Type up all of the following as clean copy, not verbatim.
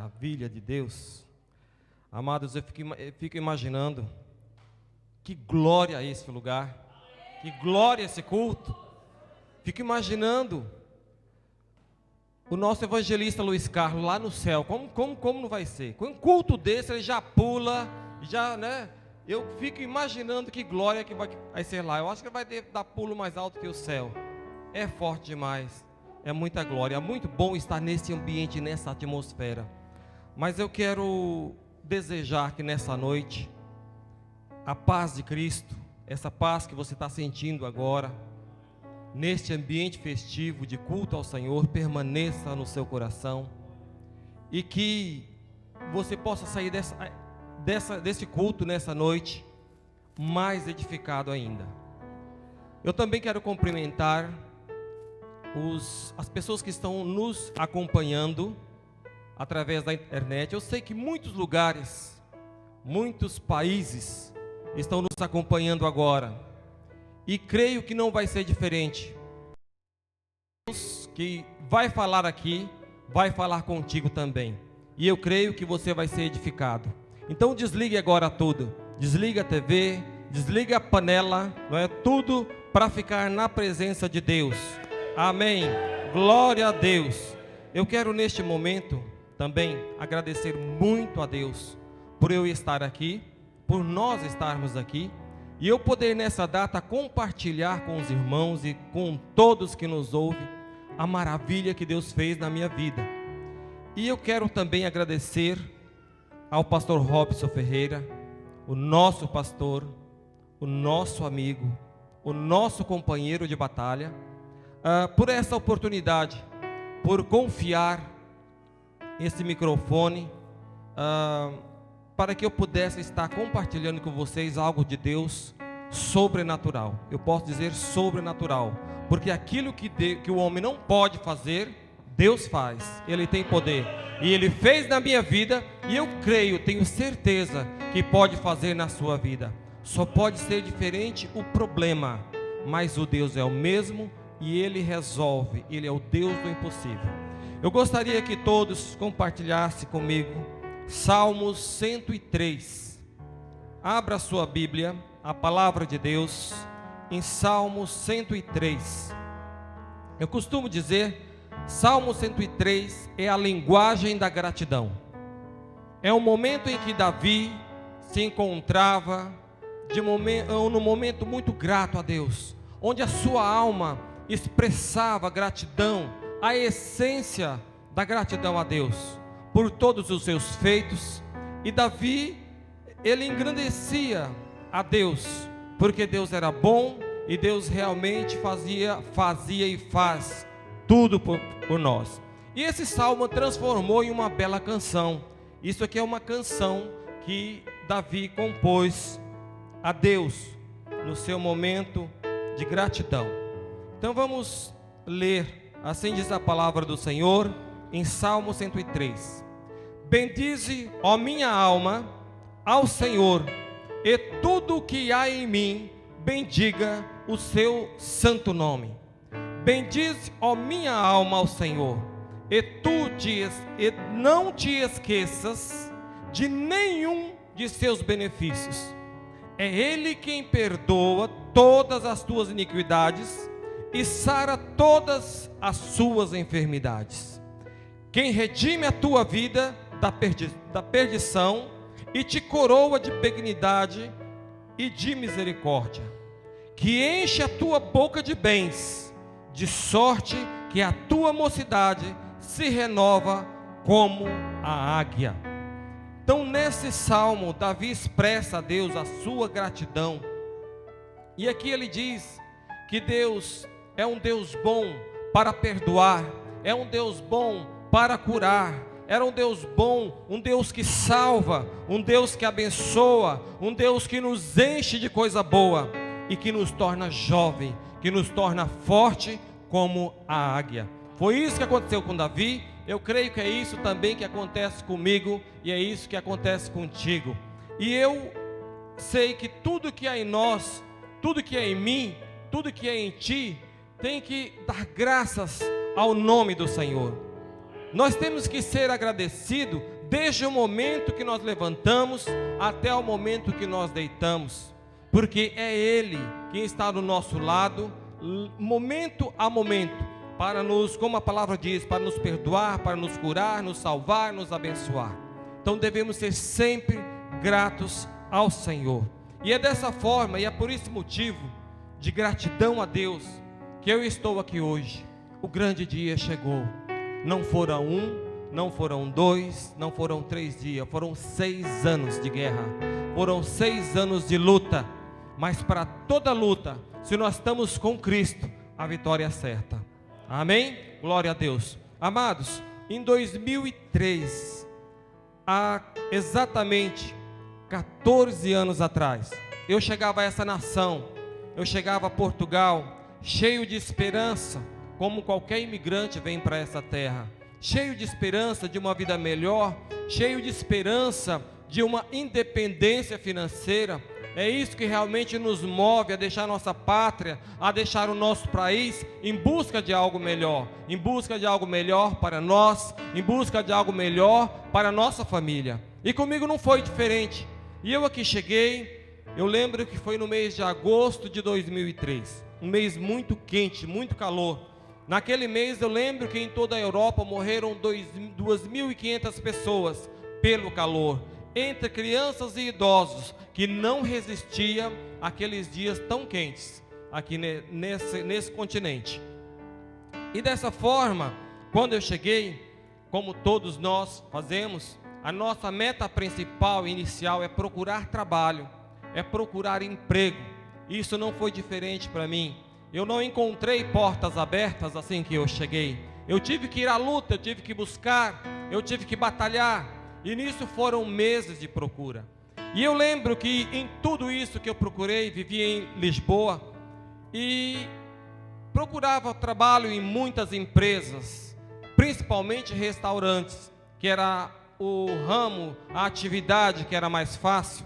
maravilha de Deus. Amados, eu fico imaginando que glória é esse lugar, que glória é esse culto. Fico imaginando o nosso evangelista Luiz Carlos lá no céu. Como não vai ser? Com um culto desse ele já pula, né? Eu fico imaginando que glória que vai ser lá. Eu acho que vai dar pulo mais alto que o céu. É forte demais, é muita glória, é muito bom estar nesse ambiente, nessa atmosfera. Mas eu quero desejar que nessa noite, a paz de Cristo, essa paz que você está sentindo agora, neste ambiente festivo de culto ao Senhor, permaneça no seu coração, e que você possa sair desse culto nessa noite, mais edificado ainda. Eu também quero cumprimentar as pessoas que estão nos acompanhando através da internet. Eu sei que muitos lugares, muitos países estão nos acompanhando agora, e creio que não vai ser diferente. Deus que vai falar aqui, vai falar contigo também, e eu creio que você vai ser edificado. Então desligue agora tudo, desliga a TV, desliga a panela, não é tudo para ficar na presença de Deus. Amém, glória a Deus. Eu quero neste momento também agradecer muito a Deus por eu estar aqui, por nós estarmos aqui, e eu poder nessa data compartilhar com os irmãos e com todos que nos ouvem a maravilha que Deus fez na minha vida. E eu quero também agradecer ao pastor Robson Ferreira, o nosso pastor, o nosso amigo, o nosso companheiro de batalha, por essa oportunidade, por confiar esse microfone, para que eu pudesse estar compartilhando com vocês algo de Deus sobrenatural. Eu posso dizer sobrenatural, porque aquilo que o homem não pode fazer, Deus faz. Ele tem poder, e Ele fez na minha vida, e eu creio, tenho certeza que pode fazer na sua vida. Só pode ser diferente o problema, mas o Deus é o mesmo, e Ele resolve. Ele é o Deus do impossível. Eu gostaria que todos compartilhassem comigo Salmos 103. Abra sua Bíblia, a palavra de Deus, em Salmos 103. Eu costumo dizer, Salmo 103 é a linguagem da gratidão. É um momento em que Davi se encontrava num momento muito grato a Deus, onde a sua alma expressava gratidão, a essência da gratidão a Deus por todos os seus feitos. E Davi, ele engrandecia a Deus, porque Deus era bom, e Deus realmente fazia e faz tudo por nós. E esse salmo transformou em uma bela canção. Isso aqui é uma canção que Davi compôs a Deus no seu momento de gratidão. Então vamos ler, assim diz a palavra do Senhor, em Salmo 103. Bendize, ó minha alma, ao Senhor, e tudo o que há em mim, bendiga o seu santo nome. Bendize, ó minha alma, ao Senhor, e não te esqueças de nenhum de seus benefícios. É Ele quem perdoa todas as tuas iniquidades e sara todas as suas enfermidades. Quem redime a tua vida da perdição e te coroa de benignidade e de misericórdia. Que enche a tua boca de bens, de sorte que a tua mocidade se renova como a águia. Então, nesse salmo, Davi expressa a Deus a sua gratidão. E aqui ele diz que Deus é um Deus bom para perdoar, é um Deus bom para curar, é um Deus bom, um Deus que salva, um Deus que abençoa, um Deus que nos enche de coisa boa e que nos torna jovem, que nos torna forte como a águia. Foi isso que aconteceu com Davi. Eu creio que é isso também que acontece comigo, e é isso que acontece contigo. E eu sei que tudo que há em nós, tudo que é em mim, tudo que é em ti, tem que dar graças ao nome do Senhor. Nós temos que ser agradecidos desde o momento que nós levantamos até o momento que nós deitamos, porque é Ele quem está do nosso lado, momento a momento, para nos, como a palavra diz, para nos perdoar, para nos curar, nos salvar, nos abençoar. Então devemos ser sempre gratos ao Senhor. E é dessa forma, e é por esse motivo de gratidão a Deus, que eu estou aqui hoje. O grande dia chegou. Não foram 1, não foram 2, não foram 3 dias, foram 6 anos de guerra, foram 6 anos de luta. Mas para toda luta, se nós estamos com Cristo, a vitória é certa. Amém? Glória a Deus. Amados, em 2003, há exatamente 14 anos atrás, eu chegava a essa nação, eu chegava a Portugal, cheio de esperança, como qualquer imigrante vem para essa terra, cheio de esperança de uma vida melhor, cheio de esperança de uma independência financeira. É isso que realmente nos move a deixar nossa pátria, a deixar o nosso país em busca de algo melhor, em busca de algo melhor para nós, em busca de algo melhor para a nossa família. E comigo não foi diferente. E eu aqui cheguei, eu lembro que foi no mês de agosto de 2003, um mês muito quente, muito calor. Naquele mês eu lembro que em toda a Europa morreram 2.500 pessoas pelo calor, entre crianças e idosos, que não resistiam àqueles dias tão quentes aqui nesse continente. E dessa forma, quando eu cheguei, como todos nós fazemos, a nossa meta principal inicial é procurar trabalho, é procurar emprego. Isso não foi diferente para mim. Eu não encontrei portas abertas assim que eu cheguei. Eu tive que ir à luta, eu tive que buscar, eu tive que batalhar. E nisso foram meses de procura. E eu lembro que em tudo isso que eu procurei, vivia em Lisboa e procurava trabalho em muitas empresas, principalmente restaurantes, que era o ramo, a atividade que era mais fácil.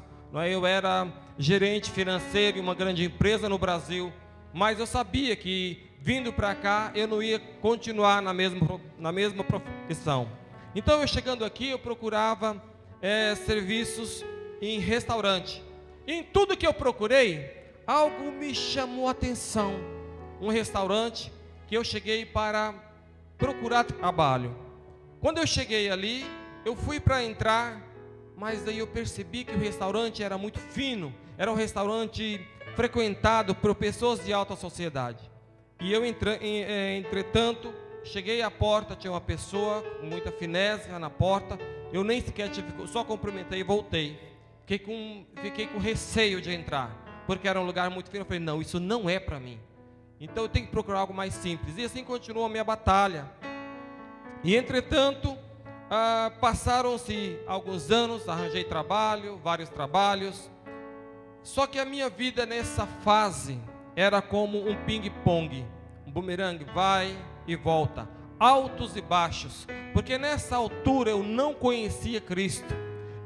Eu era gerente financeiro em uma grande empresa no Brasil, mas eu sabia que vindo para cá eu não ia continuar na mesma profissão. Então eu chegando aqui eu procurava serviços em restaurante. E em tudo que eu procurei, algo me chamou a atenção. Um restaurante que eu cheguei para procurar trabalho. Quando eu cheguei ali, eu fui para entrar, mas daí eu percebi que o restaurante era muito fino. Era um restaurante frequentado por pessoas de alta sociedade. E eu entretanto, cheguei à porta, tinha uma pessoa com muita finésima na porta. Eu nem sequer só cumprimentei e voltei. Fiquei com receio de entrar, porque era um lugar muito fino. Eu falei, não, isso não é para mim. Então eu tenho que procurar algo mais simples. E assim continuou a minha batalha. E entretanto, passaram-se alguns anos, arranjei trabalho, vários trabalhos. Só que a minha vida nessa fase era como um ping-pong, um bumerangue, vai e volta, altos e baixos, porque nessa altura eu não conhecia Cristo,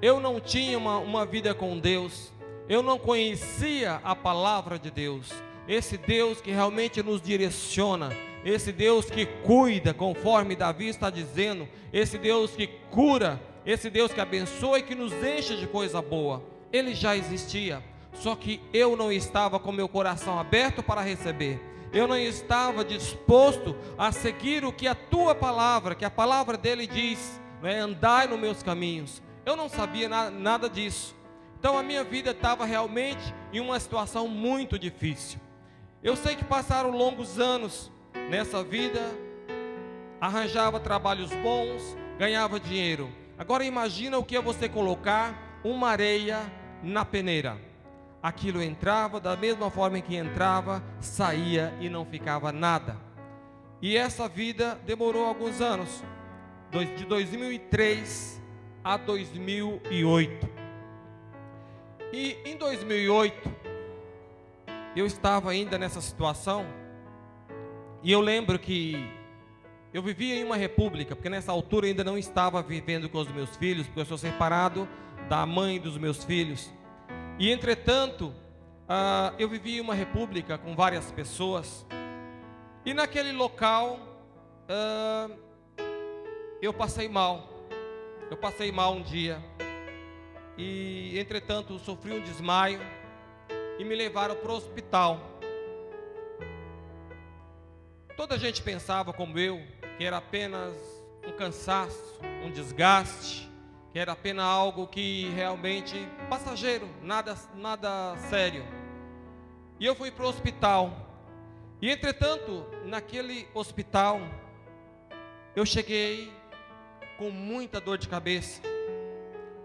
eu não tinha uma vida com Deus, eu não conhecia a palavra de Deus, esse Deus que realmente nos direciona, esse Deus que cuida, conforme Davi está dizendo, esse Deus que cura, esse Deus que abençoa e que nos enche de coisa boa. Ele já existia, só que eu não estava com meu coração aberto para receber. Eu não estava disposto a seguir o que a tua palavra, que a palavra dele diz, andai nos meus caminhos. Eu não sabia nada disso. Então a minha vida estava realmente em uma situação muito difícil. Eu sei que passaram longos anos nessa vida, arranjava trabalhos bons, ganhava dinheiro. Agora imagina o que é você colocar uma areia na peneira. Aquilo entrava da mesma forma que entrava, saía e não ficava nada. E essa vida demorou alguns anos, de 2003 a 2008. E em 2008, eu estava ainda nessa situação, e eu lembro que eu vivia em uma república, porque nessa altura eu ainda não estava vivendo com os meus filhos, porque eu sou separado da mãe dos meus filhos. E entretanto, eu vivia em uma república com várias pessoas, e naquele local eu passei mal. Eu passei mal um dia e, entretanto, sofri um desmaio e me levaram para o hospital. Toda a gente pensava, como eu, que era apenas um cansaço, um desgaste, que era apenas algo que realmente passageiro, nada sério. E eu fui para o hospital. E, entretanto, naquele hospital, eu cheguei com muita dor de cabeça,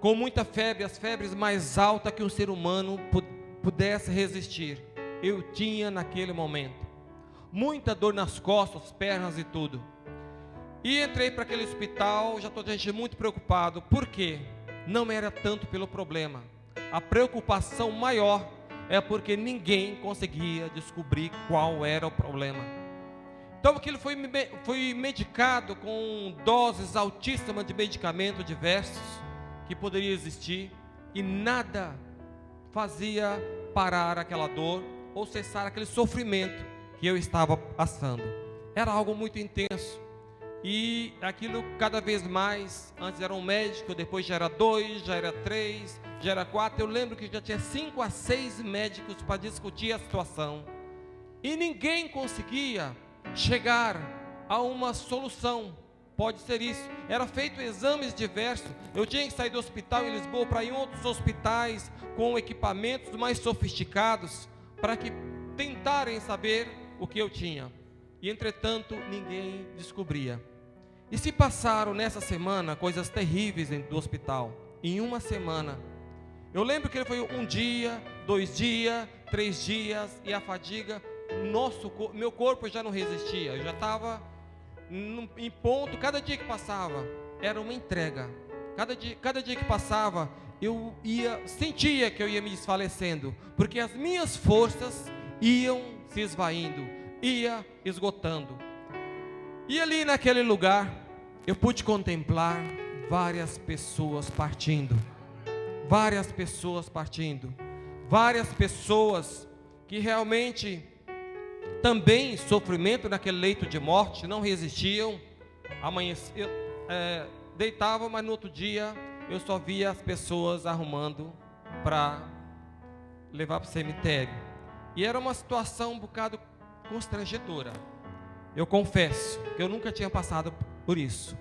com muita febre, as febres mais altas que um ser humano pudesse resistir. Eu tinha naquele momento muita dor nas costas, pernas e tudo. E entrei para aquele hospital, já toda a gente muito preocupado. Por quê? Não era tanto pelo problema. A preocupação maior é porque ninguém conseguia descobrir qual era o problema. Então aquilo foi medicado com doses altíssimas de medicamentos diversos que poderia existir, e nada fazia parar aquela dor ou cessar aquele sofrimento que eu estava passando. Era algo muito intenso. E aquilo cada vez mais, antes era um médico, depois já era 2, já era 3, já era 4. Eu lembro que já tinha 5 a 6 médicos para discutir a situação. E ninguém conseguia chegar a uma solução. Pode ser isso. Era feito exames diversos. Eu tinha que sair do hospital em Lisboa para ir em outros hospitais com equipamentos mais sofisticados para que tentarem saber o que eu tinha. E entretanto, ninguém descobria. E se passaram nessa semana coisas terríveis dentro do hospital. Em uma semana. Eu lembro que foi um dia, 2 dias, 3 dias, e a fadiga, meu corpo já não resistia. Eu já estava em ponto. Cada dia que passava era uma entrega. Cada dia que passava eu sentia que eu ia me desfalecendo, porque as minhas forças iam se esvaindo, ia esgotando. E ali naquele lugar eu pude contemplar várias pessoas partindo, várias pessoas que realmente também sofrimento naquele leito de morte, não resistiam. Amanhecia, deitava, mas no outro dia eu só via as pessoas arrumando para levar para o cemitério. E era uma situação um bocado constrangedora. Eu confesso que eu nunca tinha passado por isso.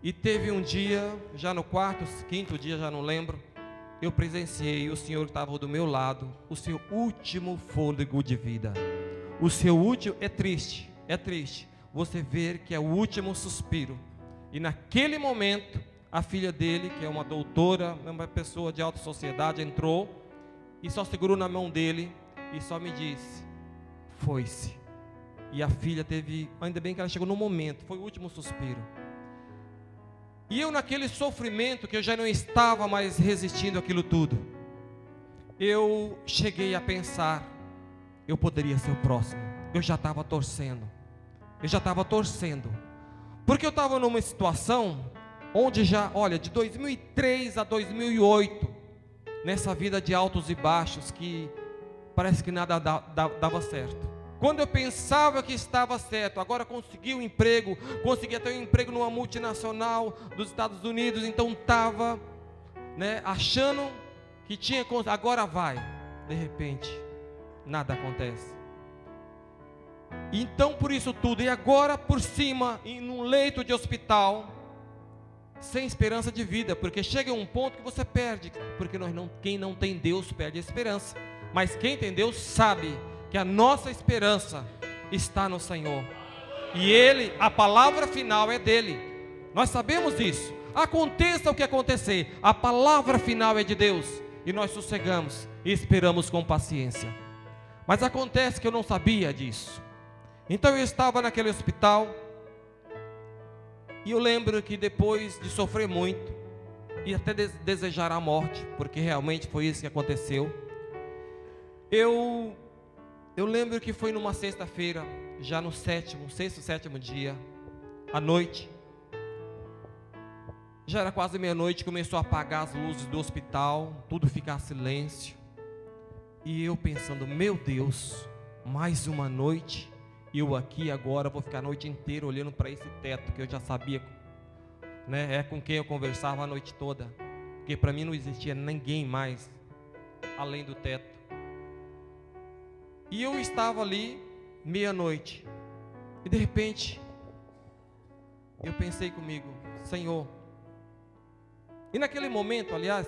E teve um dia, já no 4º, 5º dia, já não lembro, eu presenciei o Senhor que estava do meu lado, o seu último fôlego de vida. O seu último, é triste você ver que é o último suspiro. E naquele momento, a filha dele, que é uma doutora, uma pessoa de alta sociedade, entrou e só segurou na mão dele e só me disse: foi-se. E a filha teve, ainda bem que ela chegou no momento, foi o último suspiro. E eu, naquele sofrimento que eu já não estava mais resistindo àquilo tudo, eu cheguei a pensar, eu poderia ser o próximo. Eu já estava torcendo, porque eu estava numa situação onde já, olha, de 2003 a 2008, nessa vida de altos e baixos, que parece que nada dava certo. Quando eu pensava que estava certo, agora consegui um emprego, consegui até um emprego numa multinacional dos Estados Unidos, então estava, achando que tinha, agora vai, de repente, nada acontece. Então, por isso tudo, e agora por cima, num leito de hospital, sem esperança de vida, porque chega um ponto que você perde, porque quem não tem Deus perde a esperança, mas quem tem Deus sabe que a nossa esperança está no Senhor, e Ele, a palavra final é dele, nós sabemos disso. Aconteça o que acontecer, a palavra final é de Deus, e nós sossegamos e esperamos com paciência. Mas acontece que eu não sabia disso. Então eu estava naquele hospital, e eu lembro que depois de sofrer muito, e até desejar a morte, porque realmente foi isso que aconteceu, eu lembro que foi numa sexta-feira, já no sexto, 7º dia, à noite, já era quase meia-noite, começou a apagar as luzes do hospital, tudo ficar silêncio, e eu pensando, meu Deus, mais uma noite, e eu aqui agora vou ficar a noite inteira olhando para esse teto, que eu já sabia, né? É com quem eu conversava a noite toda, porque para mim não existia ninguém mais além do teto. E eu estava ali meia-noite, e de repente eu pensei comigo: Senhor. E naquele momento, aliás,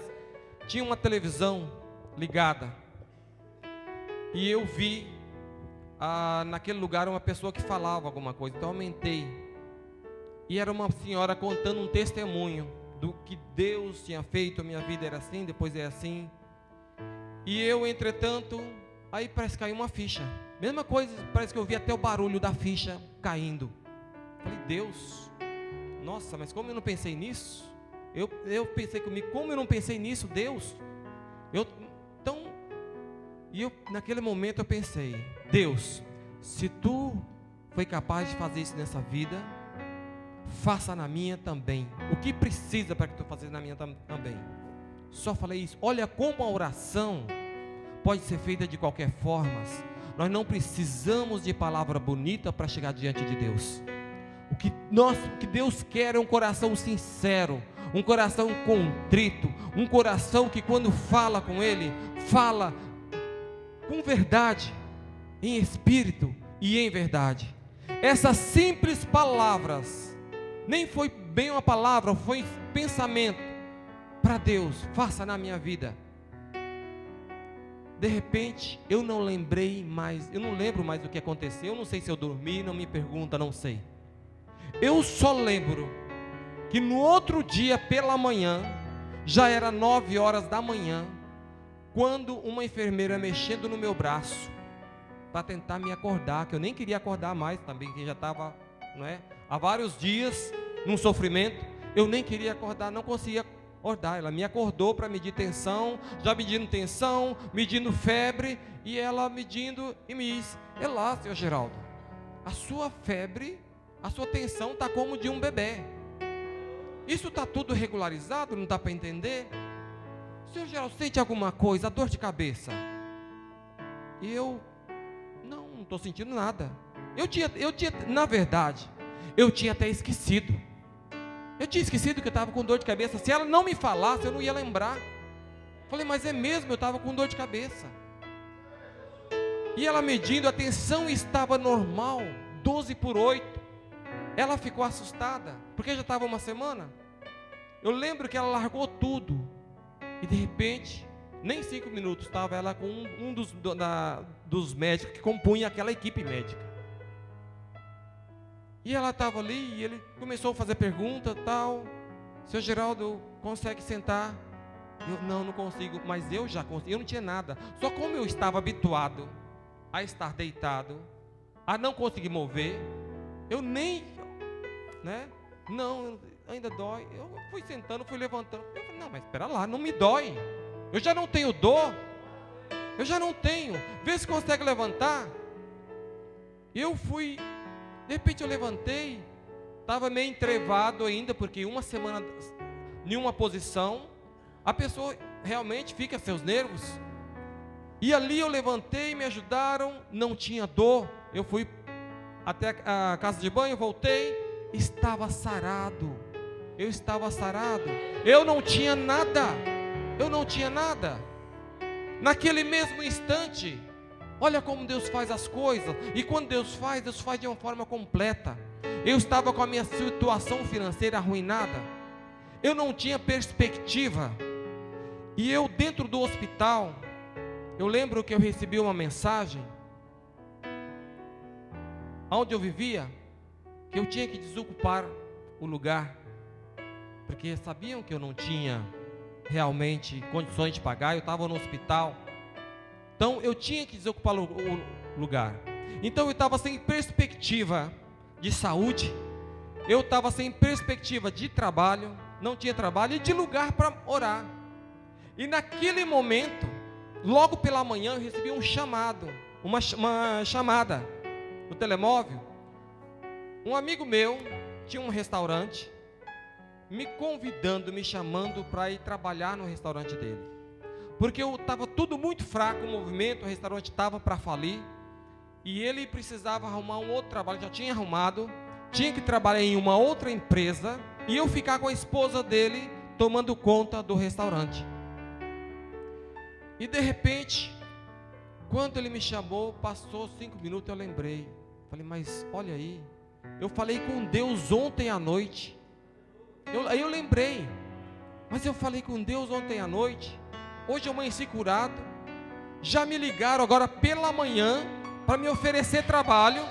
tinha uma televisão ligada, e eu vi naquele lugar uma pessoa que falava alguma coisa. Então eu aumentei, e era uma senhora contando um testemunho do que Deus tinha feito. A minha vida era assim, depois é assim. E eu, entretanto, aí parece que caiu uma ficha. Mesma coisa, parece que eu vi até o barulho da ficha caindo. Falei: Deus, nossa, mas como eu não pensei nisso? Eu pensei comigo: como eu não pensei nisso, Deus? Naquele momento eu pensei: Deus, se tu foi capaz de fazer isso nessa vida, faça na minha também. O que precisa para que tu faças na minha também? Só falei isso. Olha como a oração pode ser feita de qualquer forma. Nós não precisamos de palavra bonita para chegar diante de Deus. O que Deus quer é um coração sincero, um coração contrito, um coração que quando fala com Ele, fala com verdade, em espírito e em verdade. Essas simples palavras, nem foi bem uma palavra, foi pensamento para Deus: faça na minha vida. De repente, eu não lembro mais o que aconteceu. Eu não sei se eu dormi, não me pergunta, não sei. Eu só lembro que no outro dia pela manhã, já era 9 horas da manhã, quando uma enfermeira mexendo no meu braço para tentar me acordar, que eu nem queria acordar mais também, que já estava, não é, há vários dias num sofrimento. Eu nem queria acordar, não conseguia acordar. Ela me acordou para medir tensão, já medindo tensão, medindo febre, e ela medindo e me disse: é lá, senhor Geraldo, a sua febre, a sua tensão está como de um bebê. Isso está tudo regularizado, não dá para entender? Senhor Geraldo, sente alguma coisa, dor de cabeça? E eu, não estou sentindo nada. Na verdade, eu tinha até esquecido. Eu tinha esquecido que eu estava com dor de cabeça. Se ela não me falasse, eu não ia lembrar. Falei: mas é mesmo, eu estava com dor de cabeça. E ela medindo, a tensão estava normal, 12/8. Ela ficou assustada, porque já estava uma semana. Eu lembro que ela largou tudo, e de repente, nem 5 minutos, estava ela com um dos médicos que compunha aquela equipe médica. E ela estava ali, e ele começou a fazer pergunta, tal: Seu Geraldo, consegue sentar? Eu: não consigo. Mas eu já consegui. Eu não tinha nada. Só como eu estava habituado a estar deitado, a não conseguir mover, eu nem, né? Não, ainda dói. Eu fui sentando, fui levantando. Eu falei: não, mas espera lá, não me dói. Eu já não tenho dor. Eu já não tenho. Vê se consegue levantar. Eu fui. De repente eu levantei, estava meio entrevado ainda, porque uma semana em uma posição, a pessoa realmente fica seus nervos. E ali eu levantei, me ajudaram, não tinha dor. Eu fui até a casa de banho, voltei, estava sarado. Eu estava sarado. Eu não tinha nada. Naquele mesmo instante, olha como Deus faz as coisas. E quando Deus faz de uma forma completa. Eu estava com a minha situação financeira arruinada. Eu não tinha perspectiva. E eu, dentro do hospital, eu lembro que eu recebi uma mensagem, onde eu vivia, que eu tinha que desocupar o lugar, porque sabiam que eu não tinha realmente condições de pagar. Eu estava no hospital. Então eu tinha que desocupar o lugar. Então eu estava sem perspectiva de saúde, eu estava sem perspectiva de trabalho, não tinha trabalho e de lugar para orar. E naquele momento, logo pela manhã, eu recebi um chamado, uma chamada no telemóvel. Um amigo meu tinha um restaurante, me convidando, me chamando para ir trabalhar no restaurante dele. Porque eu estava tudo muito fraco, o movimento, o restaurante estava para falir, e ele precisava arrumar um outro trabalho, já tinha arrumado, tinha que trabalhar em uma outra empresa, e eu ficar com a esposa dele tomando conta do restaurante. E de repente, quando ele me chamou, passou 5 minutos, eu lembrei. Falei, mas olha aí, eu falei com Deus ontem à noite. Aí eu lembrei, mas eu falei com Deus ontem à noite. Hoje eu amanheci curado. Já me ligaram agora pela manhã para me oferecer trabalho.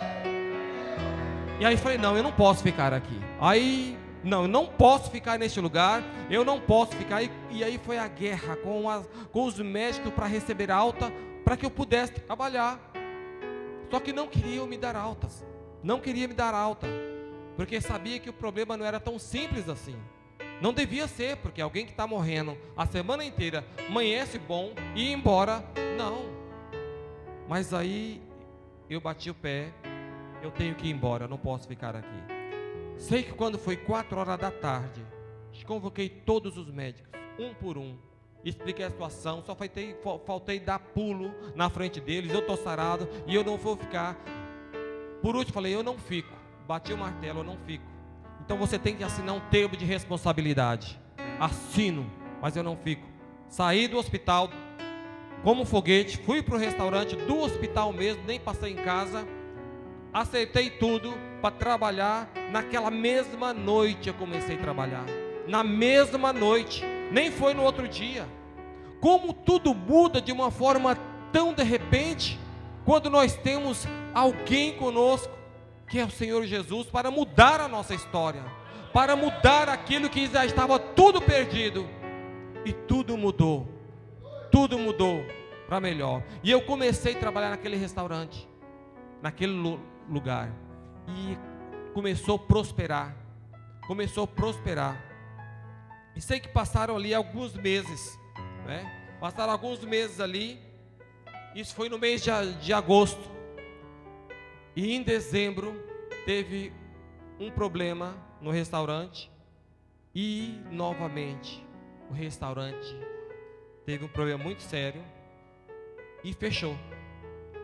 E aí falei, não, eu não posso ficar aqui. Aí, não, eu não posso ficar neste lugar. Eu não posso ficar. E aí foi a guerra com os médicos para receber alta, para que eu pudesse trabalhar. Só que não queriam me dar altas. Não queria me dar alta, porque sabia que o problema não era tão simples assim. Não devia ser, porque alguém que está morrendo a semana inteira, amanhece bom e ir embora, não. Mas aí eu bati o pé, eu tenho que ir embora, não posso ficar aqui. Sei que quando foi 4 horas da tarde, convoquei todos os médicos, um por um, expliquei a situação, só faltei dar pulo na frente deles, eu estou sarado e eu não vou ficar. Por último falei, eu não fico, bati o martelo, eu não fico. Então você tem que assinar um termo de responsabilidade. Assino, mas eu não fico. Saí do hospital como um foguete, fui para o restaurante do hospital mesmo, nem passei em casa. Aceitei tudo para trabalhar. Naquela mesma noite eu comecei a trabalhar. Na mesma noite, nem foi no outro dia. Como tudo muda de uma forma tão de repente, quando nós temos alguém conosco, que é o Senhor Jesus, para mudar a nossa história, para mudar aquilo que já estava tudo perdido, e tudo mudou para melhor. E eu comecei a trabalhar naquele restaurante, naquele lugar, e começou a prosperar, e sei que passaram ali alguns meses, né? Passaram alguns meses ali, isso foi no mês de agosto, e em dezembro teve um problema no restaurante, e novamente o restaurante teve um problema muito sério e fechou.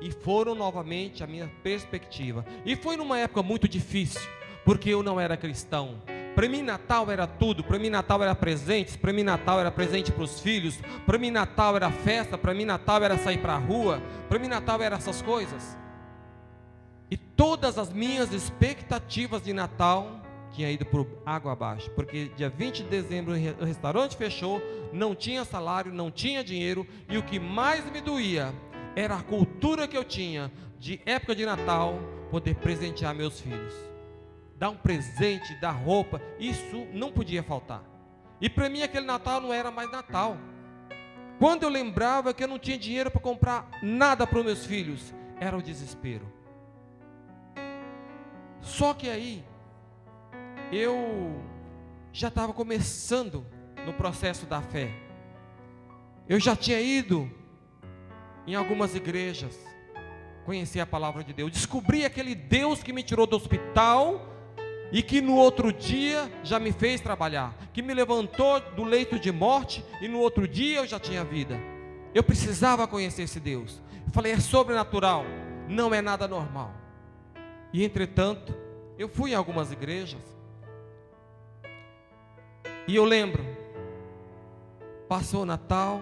E foram novamente a minha perspectiva. E foi numa época muito difícil, porque eu não era cristão. Para mim Natal era tudo, para mim Natal era presentes, para mim Natal era presente para os filhos, para mim Natal era festa, para mim Natal era sair para a rua, para mim Natal era essas coisas. E todas as minhas expectativas de Natal tinha ido por água abaixo, porque dia 20 de dezembro o restaurante fechou, não tinha salário, não tinha dinheiro, e o que mais me doía era a cultura que eu tinha de época de Natal, poder presentear meus filhos, dar um presente, dar roupa, isso não podia faltar. E para mim aquele Natal não era mais Natal. Quando eu lembrava que eu não tinha dinheiro para comprar nada para os meus filhos, era o desespero. Só que aí eu já estava começando no processo da fé. Eu já tinha ido em algumas igrejas, conheci a palavra de Deus, descobri aquele Deus que me tirou do hospital e que no outro dia já me fez trabalhar, que me levantou do leito de morte e no outro dia eu já tinha vida. Eu precisava conhecer esse Deus. Eu falei, é sobrenatural, não é nada normal. E entretanto, eu fui em algumas igrejas e eu lembro, passou o Natal,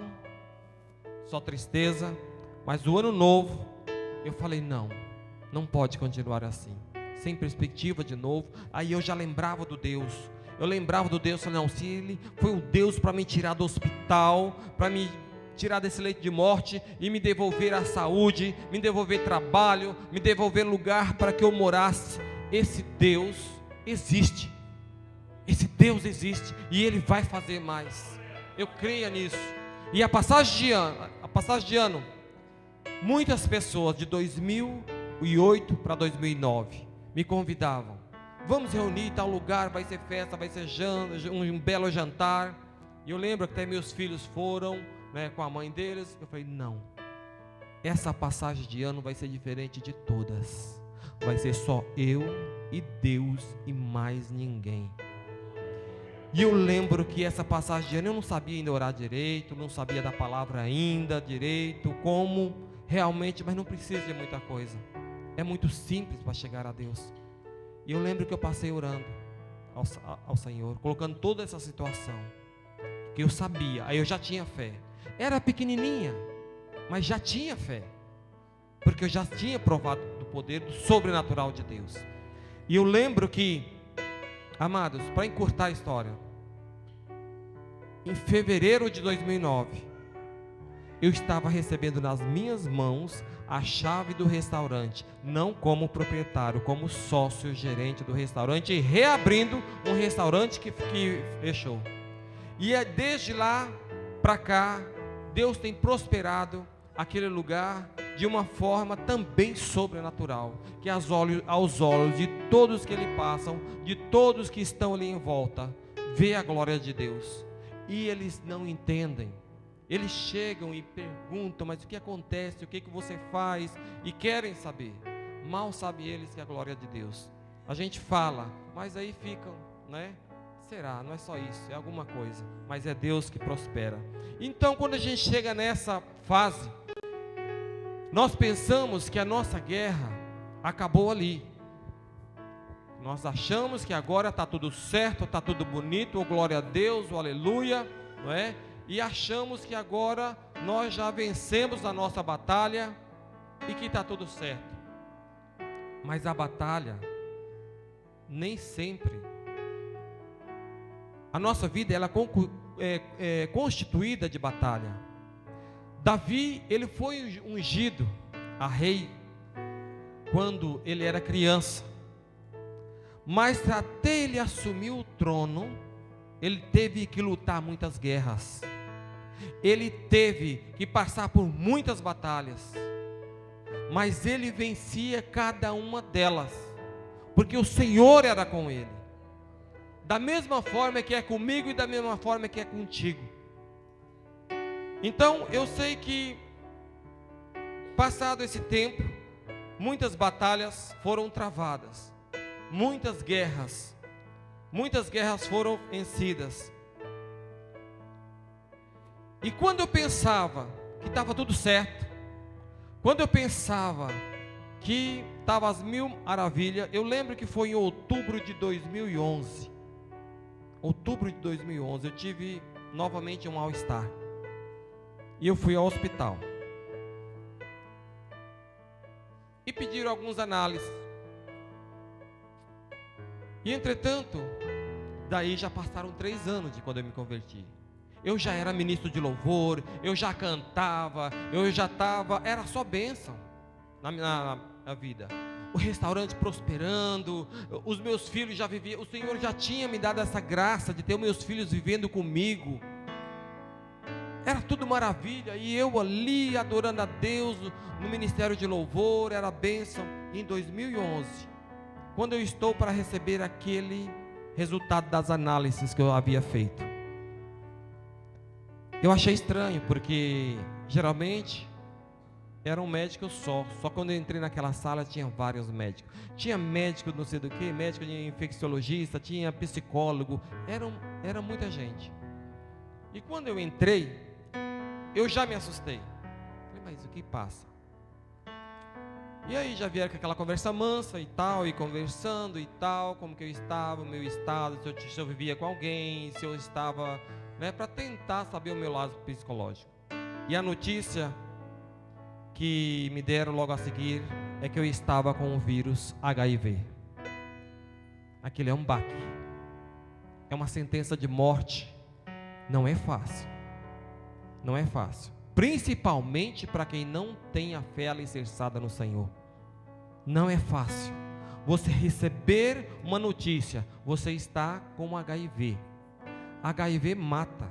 só tristeza, mas o ano novo, eu falei, não pode continuar assim, sem perspectiva de novo. Aí eu já lembrava do Deus, falei, não, se Ele foi um Deus para me tirar do hospital, para me tirar desse leito de morte e me devolver a saúde, me devolver trabalho, me devolver lugar para que eu morasse, esse Deus existe, e Ele vai fazer mais, eu creio nisso. E a passagem de ano, muitas pessoas de 2008 para 2009 me convidavam, vamos reunir em tal lugar, vai ser festa, vai ser um belo jantar. E eu lembro que até meus filhos foram, né, com a mãe deles. Eu falei, não, essa passagem de ano vai ser diferente de todas, vai ser só eu e Deus e mais ninguém. E eu lembro que essa passagem de ano eu não sabia ainda orar direito, não sabia da palavra ainda direito, como realmente, mas não precisa de muita coisa, é muito simples para chegar a Deus. E eu lembro que eu passei orando, ao Senhor, colocando toda essa situação, que eu sabia, aí eu já tinha fé, era pequenininha, mas já tinha fé, porque eu já tinha provado do poder do sobrenatural de Deus. E eu lembro que, amados, para encurtar a história, em fevereiro de 2009, eu estava recebendo nas minhas mãos a chave do restaurante, não como proprietário, como sócio gerente do restaurante, e reabrindo um restaurante que fechou. E é desde lá para cá, Deus tem prosperado aquele lugar de uma forma também sobrenatural, que aos olhos de todos que ali passam, de todos que estão ali em volta, vê a glória de Deus, e eles não entendem. Eles chegam e perguntam, mas o que acontece, o que você faz, e querem saber. Mal sabem eles que é a glória de Deus. A gente fala, mas aí ficam, né? Será? Não é só isso, é alguma coisa, mas é Deus que prospera. Então, quando a gente chega nessa fase, nós pensamos que a nossa guerra acabou ali. Nós achamos que agora está tudo certo, está tudo bonito, oh, glória a Deus, oh, aleluia, não é? E achamos que agora nós já vencemos a nossa batalha e que está tudo certo. Mas a batalha, nem sempre. A nossa vida ela é constituída de batalha. Davi, ele foi ungido a rei quando ele era criança. Mas até ele assumir o trono, ele teve que lutar muitas guerras. Ele teve que passar por muitas batalhas, mas ele vencia cada uma delas, porque o Senhor era com ele, da mesma forma que é comigo e da mesma forma que é contigo. Então eu sei que, passado esse tempo, muitas batalhas foram travadas, muitas guerras foram vencidas. E quando eu pensava que estava tudo certo, quando eu pensava que estava às mil maravilhas, eu lembro que foi em outubro de 2011. Outubro de 2011, eu tive novamente um mal-estar. E eu fui ao hospital. E pediram algumas análises. E entretanto, daí já passaram 3 anos de quando eu me converti. Eu já era ministro de louvor, eu já cantava, eu já estava, era só bênção na vida. O restaurante prosperando, os meus filhos já viviam, o Senhor já tinha me dado essa graça de ter meus filhos vivendo comigo. Era tudo maravilha, e eu ali adorando a Deus no ministério de louvor, era bênção. Em 2011, quando eu estou para receber aquele resultado das análises que eu havia feito, eu achei estranho, porque geralmente era um médico só quando eu entrei naquela sala tinha vários médicos, tinha médico não sei do que, médico de infecciologista, tinha psicólogo, era muita gente. E quando eu entrei, eu já me assustei, falei, mas o que passa? E aí já vieram com aquela conversa mansa e tal, e conversando e tal, como que eu estava, o meu estado, se eu vivia com alguém, se eu estava, né, para tentar saber o meu lado psicológico. E a notícia que me deram logo a seguir é que eu estava com o vírus HIV. Aquilo é um baque, é uma sentença de morte. Não é fácil, não é fácil, principalmente para quem não tem a fé alicerçada no Senhor. Não é fácil você receber uma notícia, você está com HIV. HIV mata.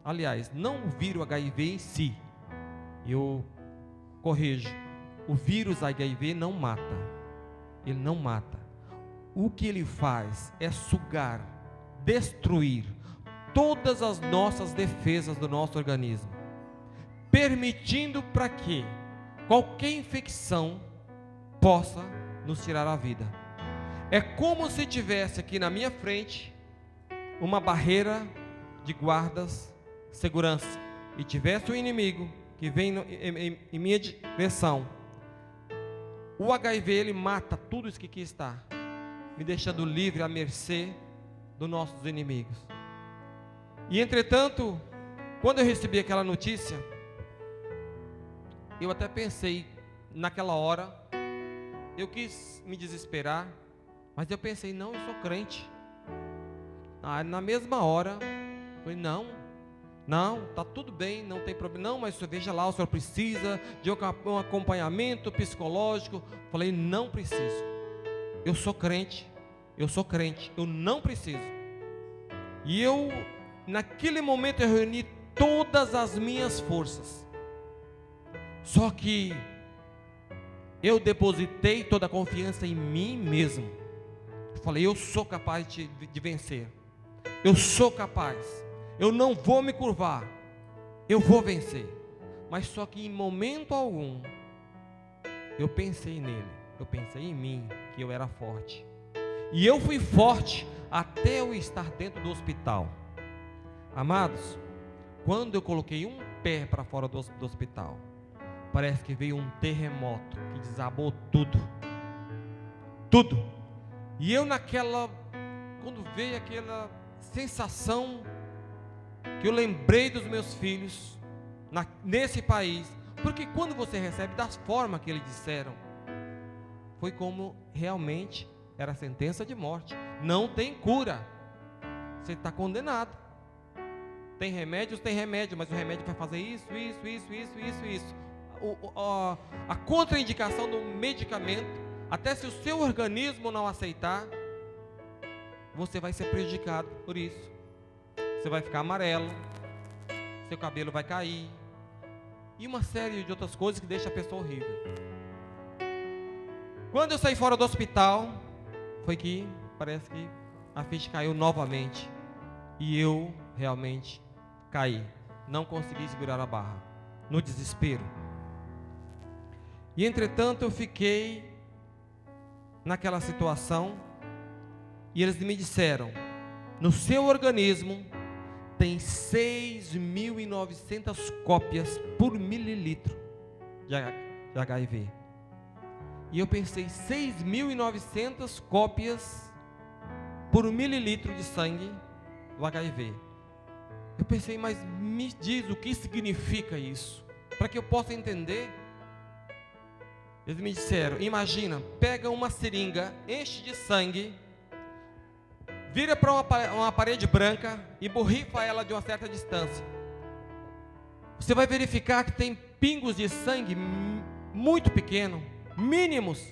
Aliás, não o vírus HIV em si, eu corrijo, o vírus HIV não mata, ele não mata. O que ele faz é sugar, destruir todas as nossas defesas do nosso organismo, permitindo para que qualquer infecção possa nos tirar a vida. É como se tivesse aqui na minha frente uma barreira de guardas, segurança, e tivesse um inimigo que vem em minha direção. O HIV ele mata tudo isso que aqui está, me deixando livre à mercê dos nossos inimigos. E entretanto, quando eu recebi aquela notícia, eu até pensei, naquela hora, eu quis me desesperar, mas eu pensei, não, eu sou crente. Na mesma hora, eu falei, não, está tudo bem, não tem problema. Não, mas veja lá, o senhor precisa de um acompanhamento psicológico. Falei, não preciso. Eu sou crente, eu não preciso. E naquele momento, eu reuni todas as minhas forças. Só que eu depositei toda a confiança em mim mesmo. Falei, eu sou capaz de vencer. Eu sou capaz. Eu não vou me curvar, eu vou vencer. Mas só que em momento algum, eu pensei nele, eu pensei em mim, que eu era forte. E eu fui forte até eu estar dentro do hospital. Amados, quando eu coloquei um pé para fora do hospital, parece que veio um terremoto, que desabou tudo. E eu quando veio aquela sensação, que eu lembrei dos meus filhos nesse país, porque quando você recebe da forma que eles disseram, foi como realmente era sentença de morte. Não tem cura, você está condenado. Tem remédio, mas o remédio vai fazer isso. A contraindicação do medicamento, até se o seu organismo não aceitar, você vai ser prejudicado por isso. Você vai ficar amarelo, seu cabelo vai cair, e uma série de outras coisas que deixa a pessoa horrível. Quando eu saí fora do hospital, foi que parece que a ficha caiu novamente, e eu realmente caí, não consegui segurar a barra, no desespero. E entretanto eu fiquei naquela situação, e eles me disseram, no seu organismo tem 6.900 cópias por mililitro de HIV. E eu pensei, 6.900 cópias por mililitro de sangue do HIV. Eu pensei, mas me diz o que significa isso, para que eu possa entender. Eles me disseram, imagina, pega uma seringa, enche de sangue, vira para uma parede branca e borrifa ela de uma certa distância. Você vai verificar que tem pingos de sangue muito pequenos, mínimos,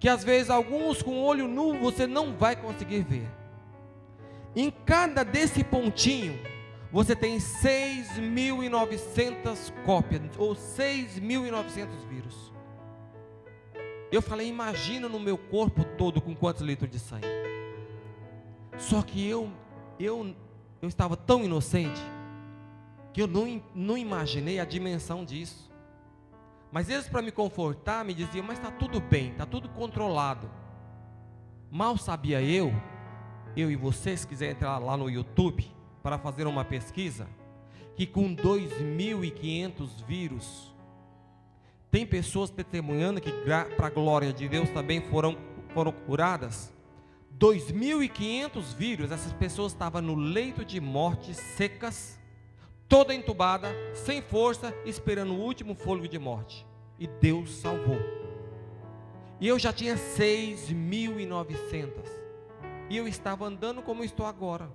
que às vezes alguns com olho nu você não vai conseguir ver. Em cada desse pontinho, você tem 6.900 cópias, ou 6.900 vírus. Eu falei, imagina no meu corpo todo com quantos litros de sangue. Só que eu estava tão inocente, que eu não imaginei a dimensão disso. Mas eles, para me confortar, me diziam, mas está tudo bem, está tudo controlado. Mal sabia eu e vocês, se quiserem entrar lá no YouTube, para fazer uma pesquisa, que com 2.500 vírus, tem pessoas testemunhando que, para a glória de Deus, também foram curadas. 2.500 vírus, essas pessoas estavam no leito de morte, secas, toda entubada, sem força, esperando o último fôlego de morte. E Deus salvou. E eu já tinha 6.900. E eu estava andando como estou agora,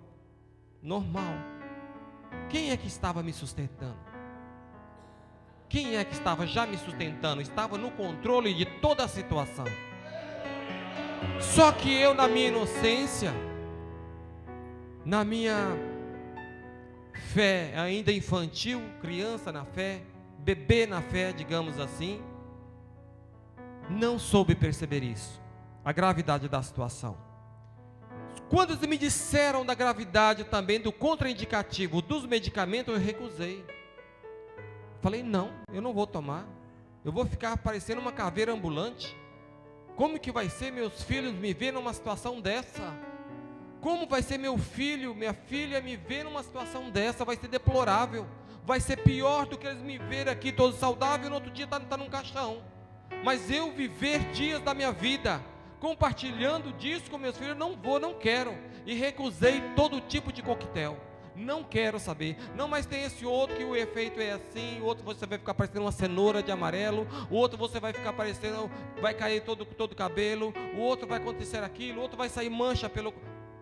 normal. Quem é que estava me sustentando? Quem é que estava já me sustentando? Estava no controle de toda a situação. Só que eu, na minha inocência, na minha fé ainda infantil, criança na fé, bebê na fé, digamos assim, não soube perceber isso, a gravidade da situação. Quando eles me disseram da gravidade também do contraindicativo dos medicamentos, eu recusei. Falei, não, eu não vou tomar, eu vou ficar parecendo uma caveira ambulante. Como que vai ser meus filhos me ver numa situação dessa? Como vai ser meu filho, minha filha me ver numa situação dessa? Vai ser deplorável, vai ser pior do que eles me verem aqui todo saudável e no outro dia tá num caixão. Mas eu viver dias da minha vida compartilhando disso com meus filhos, não vou, não quero. E recusei todo tipo de coquetel. Não quero saber. Não, mas tem esse outro que o efeito é assim, o outro você vai ficar parecendo uma cenoura de amarelo, o outro você vai ficar parecendo, vai cair todo o cabelo, o outro vai acontecer aquilo, o outro vai sair mancha pelo...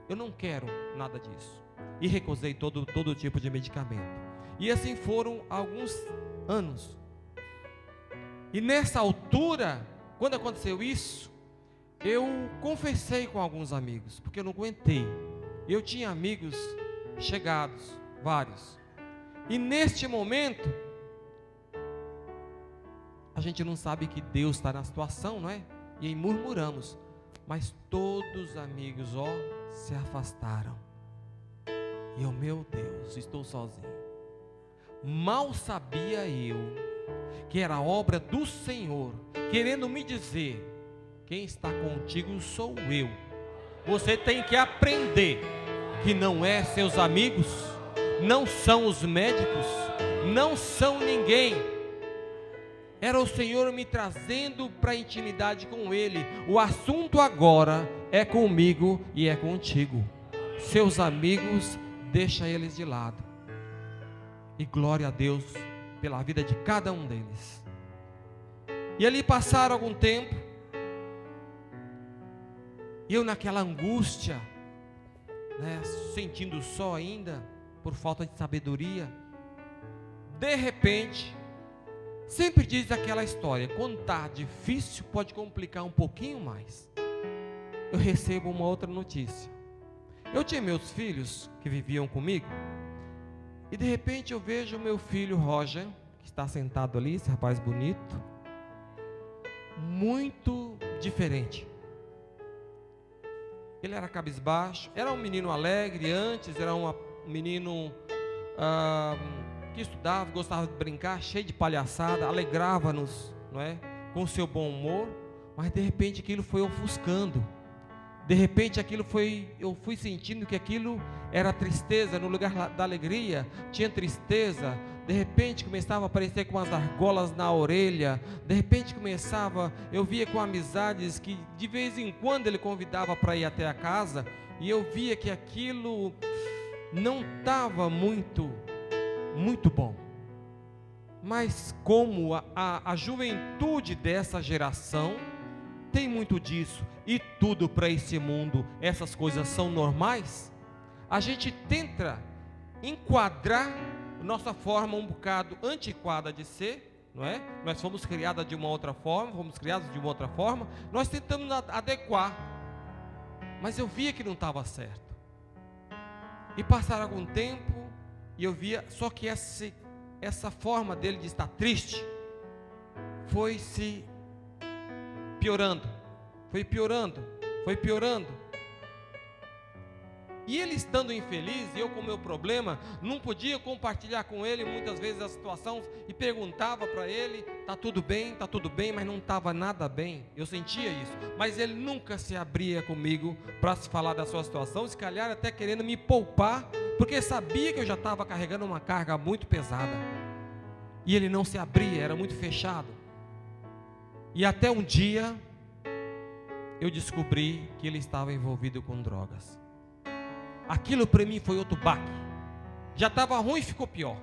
Eu não quero nada disso. E recusei todo tipo de medicamento. E assim foram alguns anos. E nessa altura, quando aconteceu isso, eu confessei com alguns amigos, porque eu não aguentei. Eu tinha amigos chegados, vários. E neste momento, a gente não sabe que Deus está na situação, não é? E aí murmuramos. Mas todos os amigos, se afastaram. E eu, meu Deus, estou sozinho. Mal sabia eu que era obra do Senhor, querendo me dizer: quem está contigo sou eu. Você tem que aprender que não é seus amigos, não são os médicos, não são ninguém. Era o Senhor me trazendo para a intimidade com Ele. O assunto agora é comigo e é contigo. Seus amigos, deixa eles de lado. E glória a Deus pela vida de cada um deles. E ali passaram algum tempo, eu naquela angústia, sentindo só ainda, por falta de sabedoria. De repente, sempre diz aquela história: quando está difícil, pode complicar um pouquinho mais. Eu recebo uma outra notícia. Eu tinha meus filhos que viviam comigo, e de repente eu vejo o meu filho Roger, que está sentado ali, esse rapaz bonito, muito diferente. Ele era cabisbaixo, era um menino alegre antes, era um menino que estudava, gostava de brincar, cheio de palhaçada, alegrava-nos, não é? Com seu bom humor, mas de repente aquilo foi ofuscando. De repente eu fui sentindo que aquilo era tristeza, no lugar da alegria tinha tristeza. De repente começava a aparecer com umas argolas na orelha. De repente eu via com amizades que de vez em quando ele convidava para ir até a casa, e eu via que aquilo não estava muito bom. Mas como a juventude dessa geração tem muito disso, e tudo para esse mundo, essas coisas são normais, a gente tenta enquadrar nossa forma um bocado antiquada de ser, não é? Nós fomos criados de uma outra forma, nós tentamos adequar, mas eu via que não estava certo. E passaram algum tempo, e eu via, só que essa forma dele de estar triste foi se piorando, foi piorando. E ele estando infeliz, e eu com o meu problema, não podia compartilhar com ele muitas vezes a situação, e perguntava para ele: está tudo bem, mas não estava nada bem. Eu sentia isso, mas ele nunca se abria comigo para se falar da sua situação, se calhar até querendo me poupar, porque sabia que eu já estava carregando uma carga muito pesada, e ele não se abria, era muito fechado. E até um dia eu descobri que ele estava envolvido com drogas. Aquilo para mim foi outro baque. Já estava ruim, ficou pior.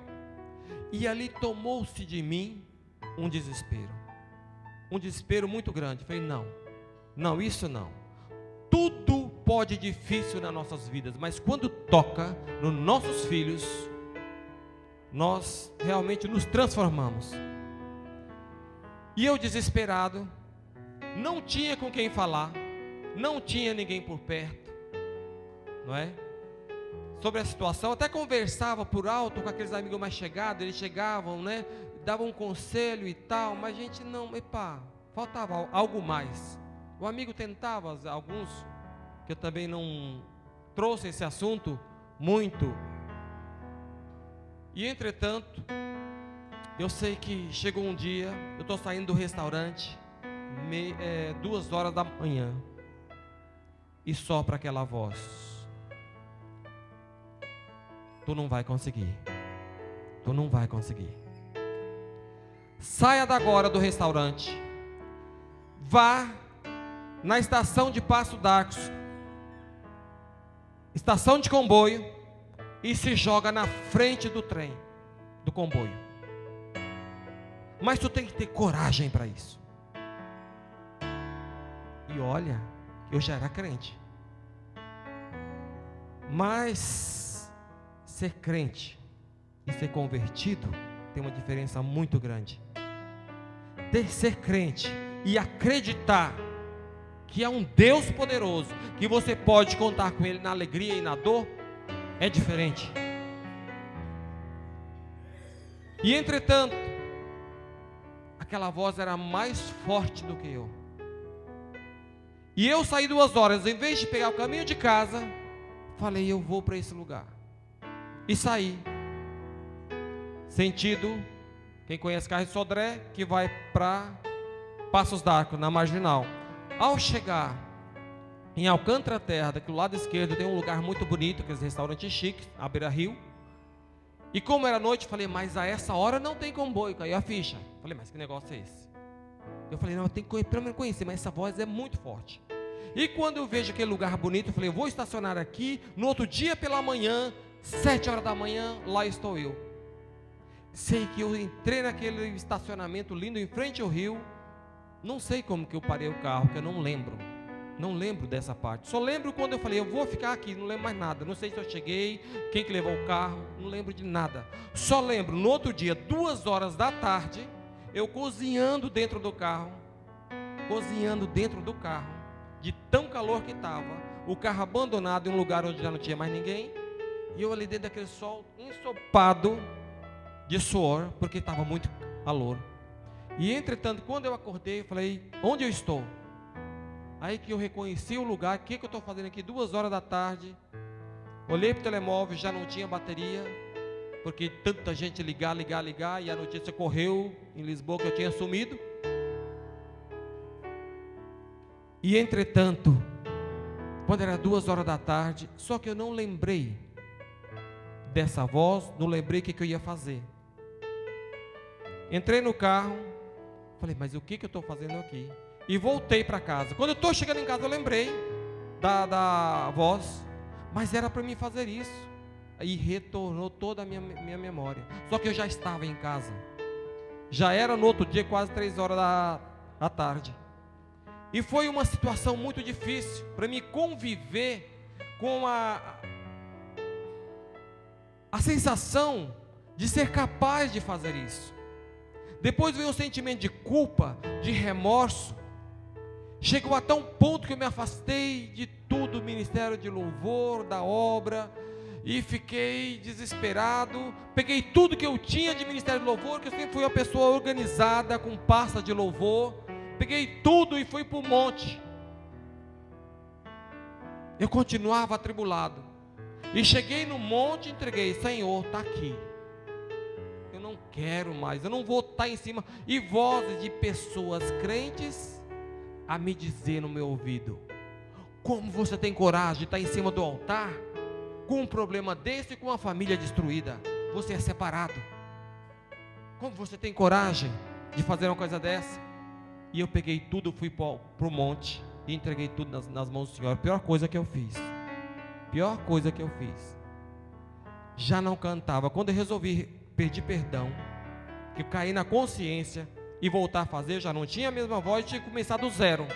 E ali tomou-se de mim um desespero muito grande. Falei: não, isso não. Tudo pode difícil nas nossas vidas, mas quando toca nos nossos filhos, nós realmente nos transformamos. E eu desesperado, não tinha com quem falar, não tinha ninguém por perto, não é? Sobre a situação, até conversava por alto com aqueles amigos mais chegados, eles chegavam, né? Davam um conselho e tal, mas a gente não, faltava algo mais. O amigo tentava, alguns, que eu também não trouxe esse assunto muito. E entretanto, eu sei que chegou um dia, eu estou saindo do restaurante, 2h da manhã, e sopra aquela voz: tu não vai conseguir. Saia agora do restaurante, vá na estação de Passo d'Arcos, estação de comboio, e se joga na frente do trem, do comboio. Mas tu tem que ter coragem para isso. E olha, eu já era crente. Mas ser crente e ser convertido tem uma diferença muito grande. Ser crente e acreditar que é um Deus poderoso, que você pode contar com Ele na alegria e na dor, é diferente. E entretanto, aquela voz era mais forte do que eu. E eu saí 2 horas, em vez de pegar o caminho de casa, falei, eu vou para esse lugar. E saí. Sentido, quem conhece Carlos Sodré, que vai para Passos d'Arcos, na Marginal. Ao chegar em Alcântara Terra, do lado esquerdo tem um lugar muito bonito, aqueles restaurantes chiques, à beira-rio. E como era noite, falei, mas a essa hora não tem comboio, caiu a ficha. Falei, mas que negócio é esse? Eu falei, não, eu tenho que pelo menos conhecer, mas essa voz é muito forte. E quando eu vejo aquele lugar bonito, eu falei, eu vou estacionar aqui, no outro dia pela manhã, 7 horas da manhã, lá estou eu. Sei que eu entrei naquele estacionamento lindo em frente ao rio. Não sei como que eu parei o carro, que eu não lembro. Não lembro dessa parte. Só lembro quando eu falei, eu vou ficar aqui, não lembro mais nada. Não sei se eu cheguei, quem que levou o carro, não lembro de nada. Só lembro, no outro dia, 2 horas da tarde, eu cozinhando dentro do carro. De tão calor que estava. O carro abandonado em um lugar onde já não tinha mais ninguém. E eu ali dentro daquele sol, ensopado de suor, porque estava muito calor. E entretanto, quando eu acordei, eu falei, onde eu estou? Aí que eu reconheci o lugar, o que eu estou fazendo aqui, 2 horas da tarde. Olhei para o telemóvel, já não tinha bateria, porque tanta gente ligar, e a notícia correu em Lisboa que eu tinha sumido. E entretanto, quando era 2 horas da tarde, só que eu não lembrei dessa voz, não lembrei o que eu ia fazer. Entrei no carro, falei, mas o que eu estou fazendo aqui? E voltei para casa. Quando eu estou chegando em casa, eu lembrei da voz, mas era para mim fazer isso. E retornou toda a minha memória. Só que eu já estava em casa. Já era no outro dia, quase 3 horas da tarde. E foi uma situação muito difícil para mim conviver com a sensação de ser capaz de fazer isso. Depois veio um sentimento de culpa, de remorso. Chegou a tal ponto que eu me afastei de tudo, ministério de louvor, da obra, e fiquei desesperado. Peguei tudo que eu tinha de ministério de louvor, que eu sempre fui uma pessoa organizada, com pasta de louvor. Peguei tudo e fui para o monte. Eu continuava atribulado. E cheguei no monte e entreguei, Senhor, está aqui. Eu não quero mais, eu não vou estar em cima. E vozes de pessoas crentes a me dizer no meu ouvido, como você tem coragem de estar em cima do altar, com um problema desse e com uma família destruída, você é separado, como você tem coragem de fazer uma coisa dessa? E eu peguei tudo, fui para o monte e entreguei tudo nas mãos do Senhor. Pior coisa que eu fiz, já não cantava. Quando eu resolvi pedir perdão, que eu caí na consciência e voltar a fazer, já não tinha a mesma voz, tinha que começar do zero.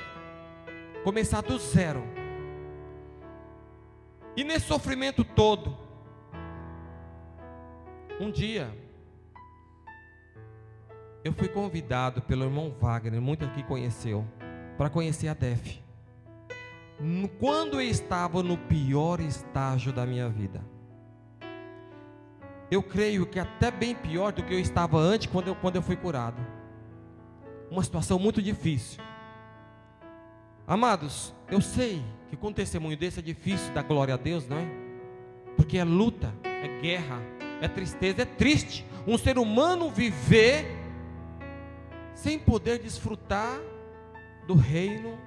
E nesse sofrimento todo, um dia, eu fui convidado pelo irmão Wagner, muito aqui conheceu, para conhecer a DEF. Quando eu estava no pior estágio da minha vida, eu creio que até bem pior do que eu estava antes, quando eu fui curado. Uma situação muito difícil. Amados, eu sei que com um testemunho desse é difícil dar glória a Deus, não é? Porque é luta, é guerra, é tristeza, é triste um ser humano viver sem poder desfrutar do reino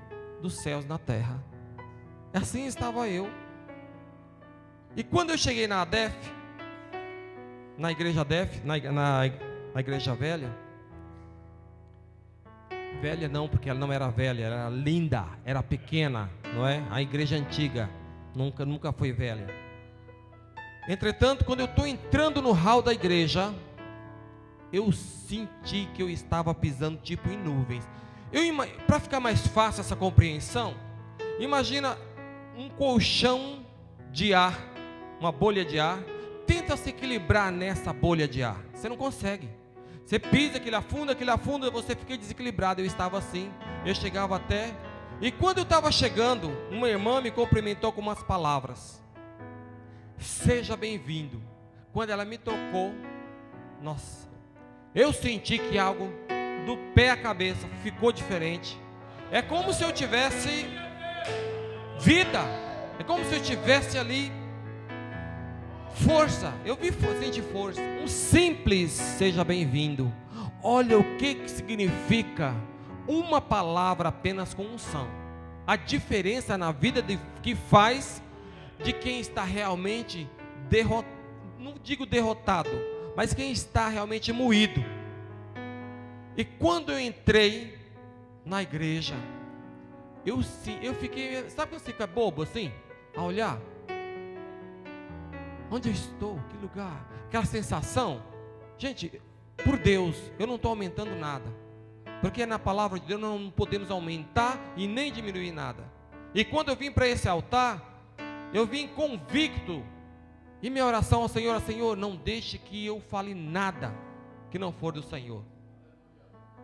dos céus na terra. Assim estava eu. E quando eu cheguei na ADEF, na igreja ADEF, na igreja velha, velha não, porque ela não era velha, era linda, era pequena, não é? A igreja antiga nunca foi velha. Entretanto, quando eu estou entrando no hall da igreja, eu senti que eu estava pisando tipo em nuvens. Para ficar mais fácil essa compreensão, imagina um colchão de ar, uma bolha de ar. Tenta se equilibrar nessa bolha de ar, você não consegue. Você pisa, aquele afunda, você fica desequilibrado. Eu estava assim, eu chegava até, e quando eu estava chegando, uma irmã me cumprimentou com umas palavras: seja bem-vindo. Quando ela me tocou, nossa, eu senti que algo do pé à cabeça ficou diferente. É como se eu tivesse vida, é como se eu tivesse ali força. Eu senti força. Um simples seja bem-vindo. Olha o que significa uma palavra apenas com unção. A diferença na vida que faz de quem está realmente não digo derrotado, mas quem está realmente moído. E quando eu entrei na igreja, eu fiquei, sabe quando você fica bobo assim, a olhar? Onde eu estou? Que lugar? Aquela sensação. Gente, por Deus, eu não estou aumentando nada, porque na palavra de Deus não podemos aumentar e nem diminuir nada. E quando eu vim para esse altar, eu vim convicto, e minha oração ao Senhor: Senhor, não deixe que eu fale nada que não for do Senhor.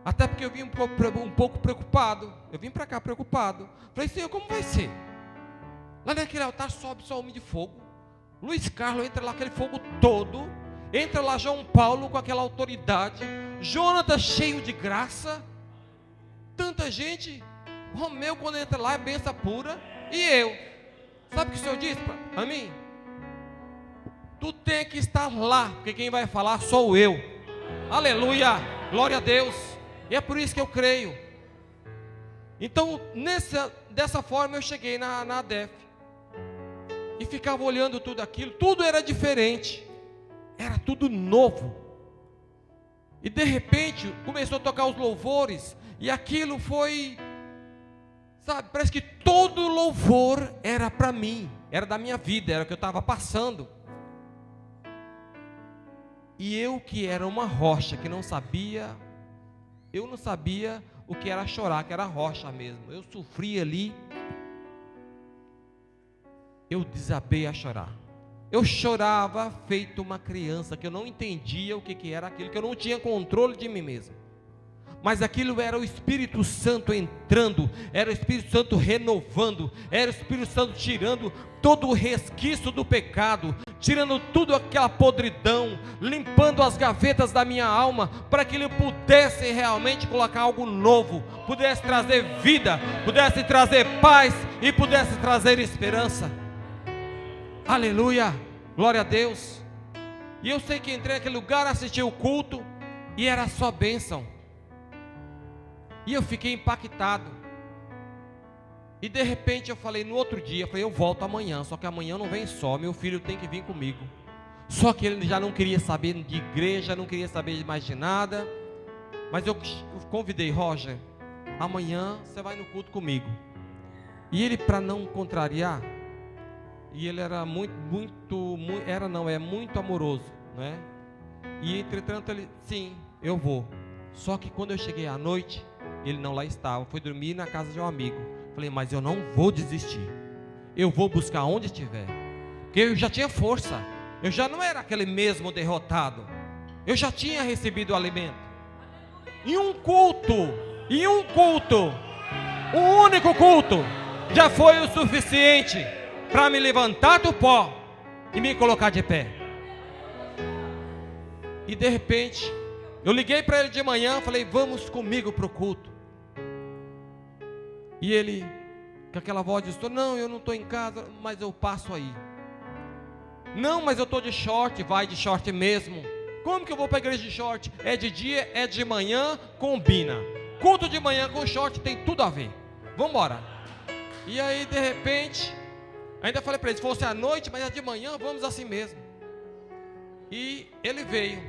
Até porque eu vim um pouco preocupado. Eu vim para cá preocupado. Falei: Senhor, como vai ser? Lá naquele altar sobe só homem de fogo. Luiz Carlos entra lá, aquele fogo todo. Entra lá João Paulo com aquela autoridade. Jonatas cheio de graça. Tanta gente. Romeu, quando entra lá, é bênção pura. E eu, sabe o que o Senhor disse para mim? Tu tem que estar lá, porque quem vai falar sou eu. Aleluia, glória a Deus. E é por isso que eu creio. Então, dessa forma eu cheguei na ADEF. E ficava olhando tudo aquilo. Tudo era diferente. Era tudo novo. E de repente começou a tocar os louvores. E aquilo foi, sabe, parece que todo louvor era para mim. Era da minha vida, era o que eu estava passando. E eu, que era uma rocha, que não sabia, eu não sabia o que era chorar, que era rocha mesmo. Eu sofria ali. Eu desabei a chorar. Eu chorava feito uma criança, que eu não entendia o que era aquilo, que eu não tinha controle de mim mesmo. Mas aquilo era o Espírito Santo entrando, era o Espírito Santo renovando, era o Espírito Santo tirando todo o resquício do pecado, tirando tudo aquela podridão, limpando as gavetas da minha alma, para que Ele pudesse realmente colocar algo novo, pudesse trazer vida, pudesse trazer paz e pudesse trazer esperança. Aleluia, glória a Deus. E eu sei que entrei naquele lugar, assisti o culto, e era só bênção. E eu fiquei impactado. E de repente eu falei, no outro dia, eu volto amanhã. Só que amanhã não vem só, meu filho tem que vir comigo. Só que ele já não queria saber de igreja, não queria saber mais de nada. Mas eu convidei: Roger, amanhã você vai no culto comigo. E ele, para não contrariar, e ele era muito amoroso, né? E entretanto ele: sim, eu vou. Só que quando eu cheguei à noite, ele não lá estava, foi dormir na casa de um amigo. Falei: mas eu não vou desistir, eu vou buscar onde estiver, porque eu já tinha força, eu já não era aquele mesmo derrotado, eu já tinha recebido o alimento. E um culto, um único culto, já foi o suficiente para me levantar do pó e me colocar de pé. E de repente, eu liguei para ele de manhã, falei: vamos comigo para o culto. E ele, com aquela voz, disse: não, eu não estou em casa, mas eu passo aí. Não, mas eu estou de short. Vai de short mesmo. Como que eu vou para a igreja de short? É de dia, é de manhã, combina. Culto de manhã com short tem tudo a ver. Vamos embora. E aí de repente, ainda falei para ele: se fosse à noite, mas é de manhã, vamos assim mesmo. E ele veio,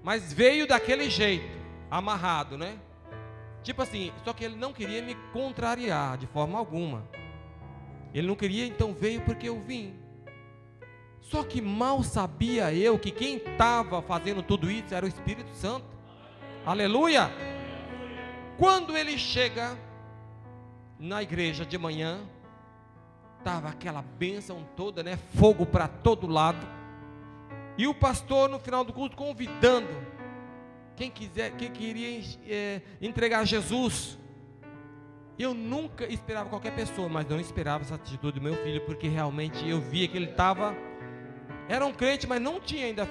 mas veio daquele jeito, amarrado, né? Tipo assim, só que ele não queria me contrariar de forma alguma. Ele não queria, então veio porque eu vim. Só que mal sabia eu que quem estava fazendo tudo isso era o Espírito Santo. Aleluia! Quando ele chega na igreja de manhã, estava aquela bênção toda, né? Fogo para todo lado. E o pastor no final do culto convidando quem queria entregar Jesus. Eu nunca esperava qualquer pessoa, mas não esperava essa atitude do meu filho, porque realmente eu via que ele era um crente, mas não tinha ainda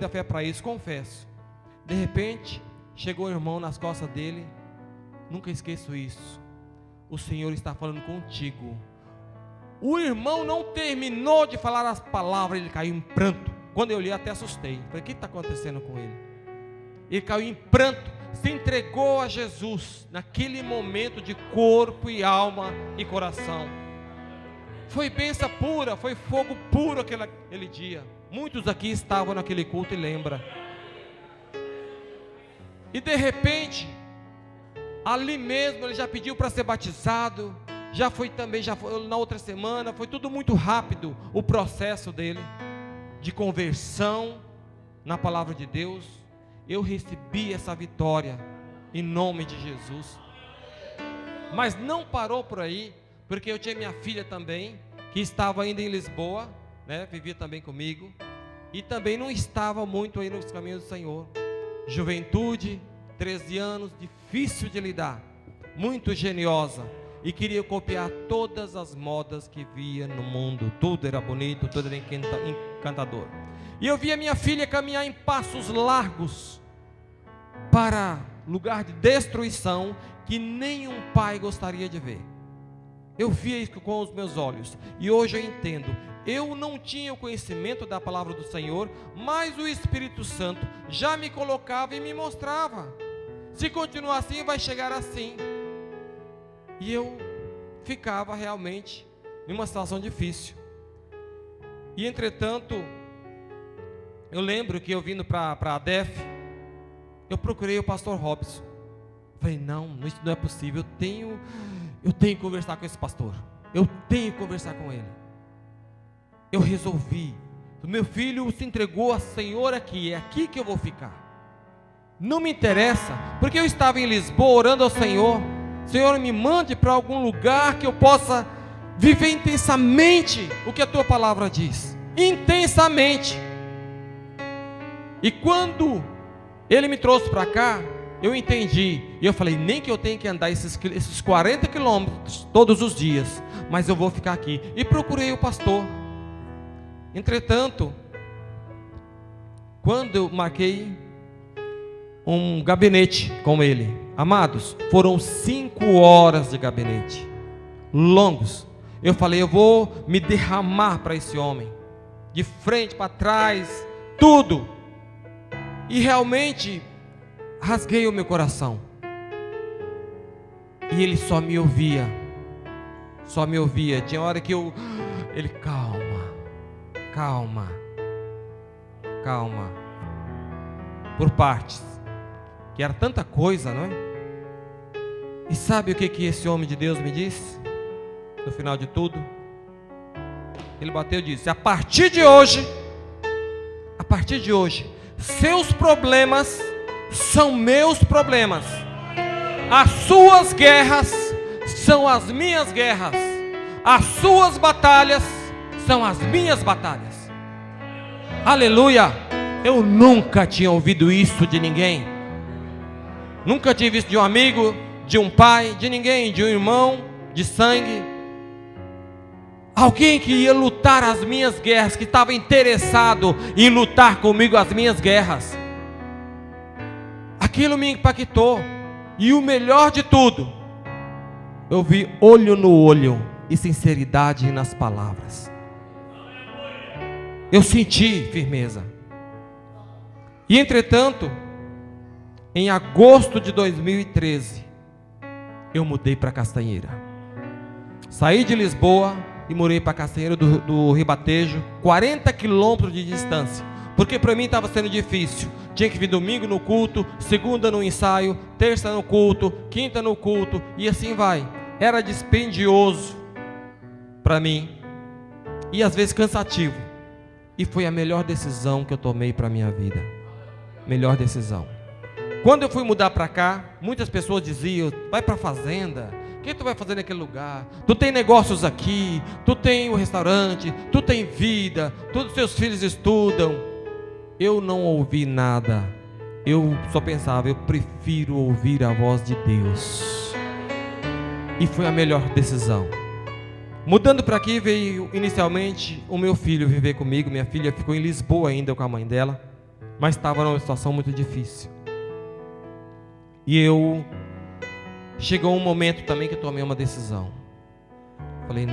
fé para isso, confesso. De repente, chegou o irmão nas costas dele. Nunca esqueço isso. O Senhor está falando contigo. O irmão não terminou de falar as palavras, ele caiu em pranto. Quando eu li, até assustei. Falei, o que está acontecendo com ele? Ele caiu em pranto, se entregou a Jesus, naquele momento de corpo e alma e coração. Foi bênção pura, foi fogo puro aquele dia. Muitos aqui estavam naquele culto e lembram. E de repente, ali mesmo ele já pediu para ser batizado. Já foi na outra semana, foi tudo muito rápido o processo dele de conversão na palavra de Deus. Eu recebi essa vitória em nome de Jesus. Mas não parou por aí, porque eu tinha minha filha também, que estava ainda em Lisboa, né? Vivia também comigo, e também não estava muito aí nos caminhos do Senhor. Juventude, 13 anos, difícil de lidar, muito geniosa, e queria copiar todas as modas que via no mundo. Tudo era bonito, tudo era encantador. E eu via minha filha caminhar em passos largos para lugar de destruição que nenhum pai gostaria de ver. Eu via isso com os meus olhos, e hoje eu entendo. Eu não tinha o conhecimento da palavra do Senhor, mas o Espírito Santo já me colocava e me mostrava. Se continuar assim, vai chegar assim. E eu ficava realmente em uma situação difícil. E entretanto, eu lembro que eu vindo para a DEF, eu procurei o pastor Robson. Falei, não, isso não é possível, eu tenho que conversar com esse pastor. Eu tenho que conversar com ele. Eu resolvi. O meu filho se entregou ao Senhor aqui, é aqui que eu vou ficar. Não me interessa, porque eu estava em Lisboa orando ao Senhor. Senhor, me mande para algum lugar que eu possa viver intensamente o que a tua palavra diz. Intensamente. E quando ele me trouxe para cá, eu entendi. E eu falei, nem que eu tenha que andar esses 40 quilômetros todos os dias, mas eu vou ficar aqui. E procurei o pastor. Entretanto, quando eu marquei um gabinete com ele, amados, foram 5 horas de gabinete, longos. Eu falei, eu vou me derramar para esse homem, de frente, para trás, tudo. E realmente, rasguei o meu coração. E ele só me ouvia. Tinha hora que ele, calma. Por partes. Que era tanta coisa, não é? E sabe o que esse homem de Deus me disse? No final de tudo, ele bateu e disse, a partir de hoje, seus problemas são meus problemas, as suas guerras são as minhas guerras, as suas batalhas são as minhas batalhas. Aleluia! Eu nunca tinha ouvido isso de ninguém. Nunca tinha visto de um amigo, de um pai, de ninguém, de um irmão, de sangue. Alguém que ia lutar as minhas guerras, que estava interessado em lutar comigo as minhas guerras. Aquilo me impactou. E o melhor de tudo, eu vi olho no olho e sinceridade nas palavras. Eu senti firmeza. E entretanto, em agosto de 2013, eu mudei para Castanheira. Saí de Lisboa e morei para Castanheira do Ribatejo, 40 quilômetros de distância. Porque para mim estava sendo difícil. Tinha que vir domingo no culto, segunda no ensaio, terça no culto, quinta no culto, e assim vai. Era dispendioso para mim, e às vezes cansativo. E foi a melhor decisão que eu tomei para a minha vida. Melhor decisão. Quando eu fui mudar para cá, muitas pessoas diziam: vai para a fazenda, o que tu vai fazer naquele lugar? Tu tem negócios aqui, tu tem um restaurante, tu tem vida, todos os teus filhos estudam. Eu não ouvi nada. Eu só pensava: eu prefiro ouvir a voz de Deus. E foi a melhor decisão. Mudando para aqui, veio inicialmente o meu filho viver comigo. Minha filha ficou em Lisboa ainda com a mãe dela, mas estava numa situação muito difícil. E chegou um momento também que eu tomei uma decisão. Falei: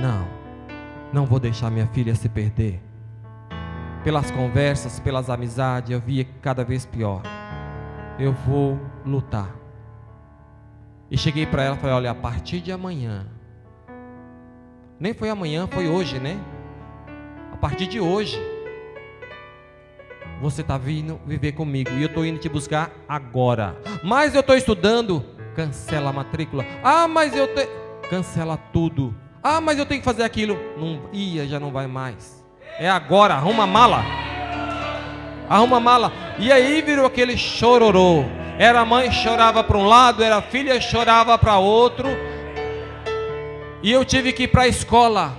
não vou deixar minha filha se perder. Pelas conversas, pelas amizades, eu via cada vez pior. Eu vou lutar. E cheguei para ela e falei: olha, a partir de amanhã, nem foi amanhã, foi hoje, né? A partir de hoje, você está vindo viver comigo e eu estou indo te buscar agora. Mas eu estou estudando. Cancela a matrícula. Mas cancela tudo. Mas eu tenho que fazer aquilo. Não ia, já não vai mais. É agora, arruma a mala. Arruma a mala. E aí virou aquele chororô. Era a mãe chorava para um lado, era a filha chorava para outro. E eu tive que ir para a escola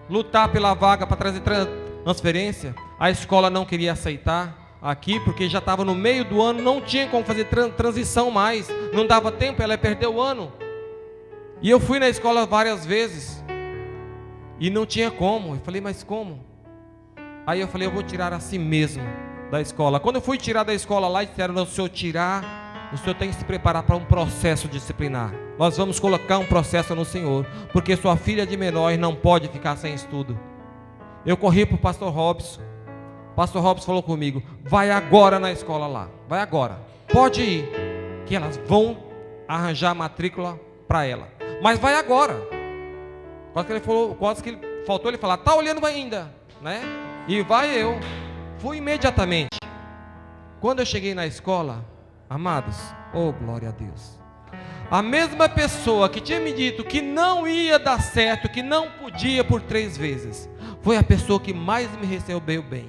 lutar pela vaga para trazer transferência. A escola não queria aceitar aqui, porque já estava no meio do ano, não tinha como fazer transição mais, não dava tempo, ela ia perder o ano. E eu fui na escola várias vezes e não tinha como. Eu falei: mas como? Aí eu falei: eu vou tirar assim mesmo da escola. Quando eu fui tirar da escola lá, disseram: não, se o senhor tirar, o senhor tem que se preparar para um processo disciplinar. Nós vamos colocar um processo no senhor, porque sua filha de menor não pode ficar sem estudo. Eu corri para o pastor Robson. O pastor Robson falou comigo: vai agora na escola lá, vai agora, pode ir, que elas vão arranjar a matrícula para ela, mas vai agora. Quase que ele faltou ele falar: tá olhando ainda, né? E vai eu. Fui imediatamente. Quando eu cheguei na escola, amados, oh glória a Deus, a mesma pessoa que tinha me dito que não ia dar certo, que não podia por 3 vezes, foi a pessoa que mais me recebeu bem.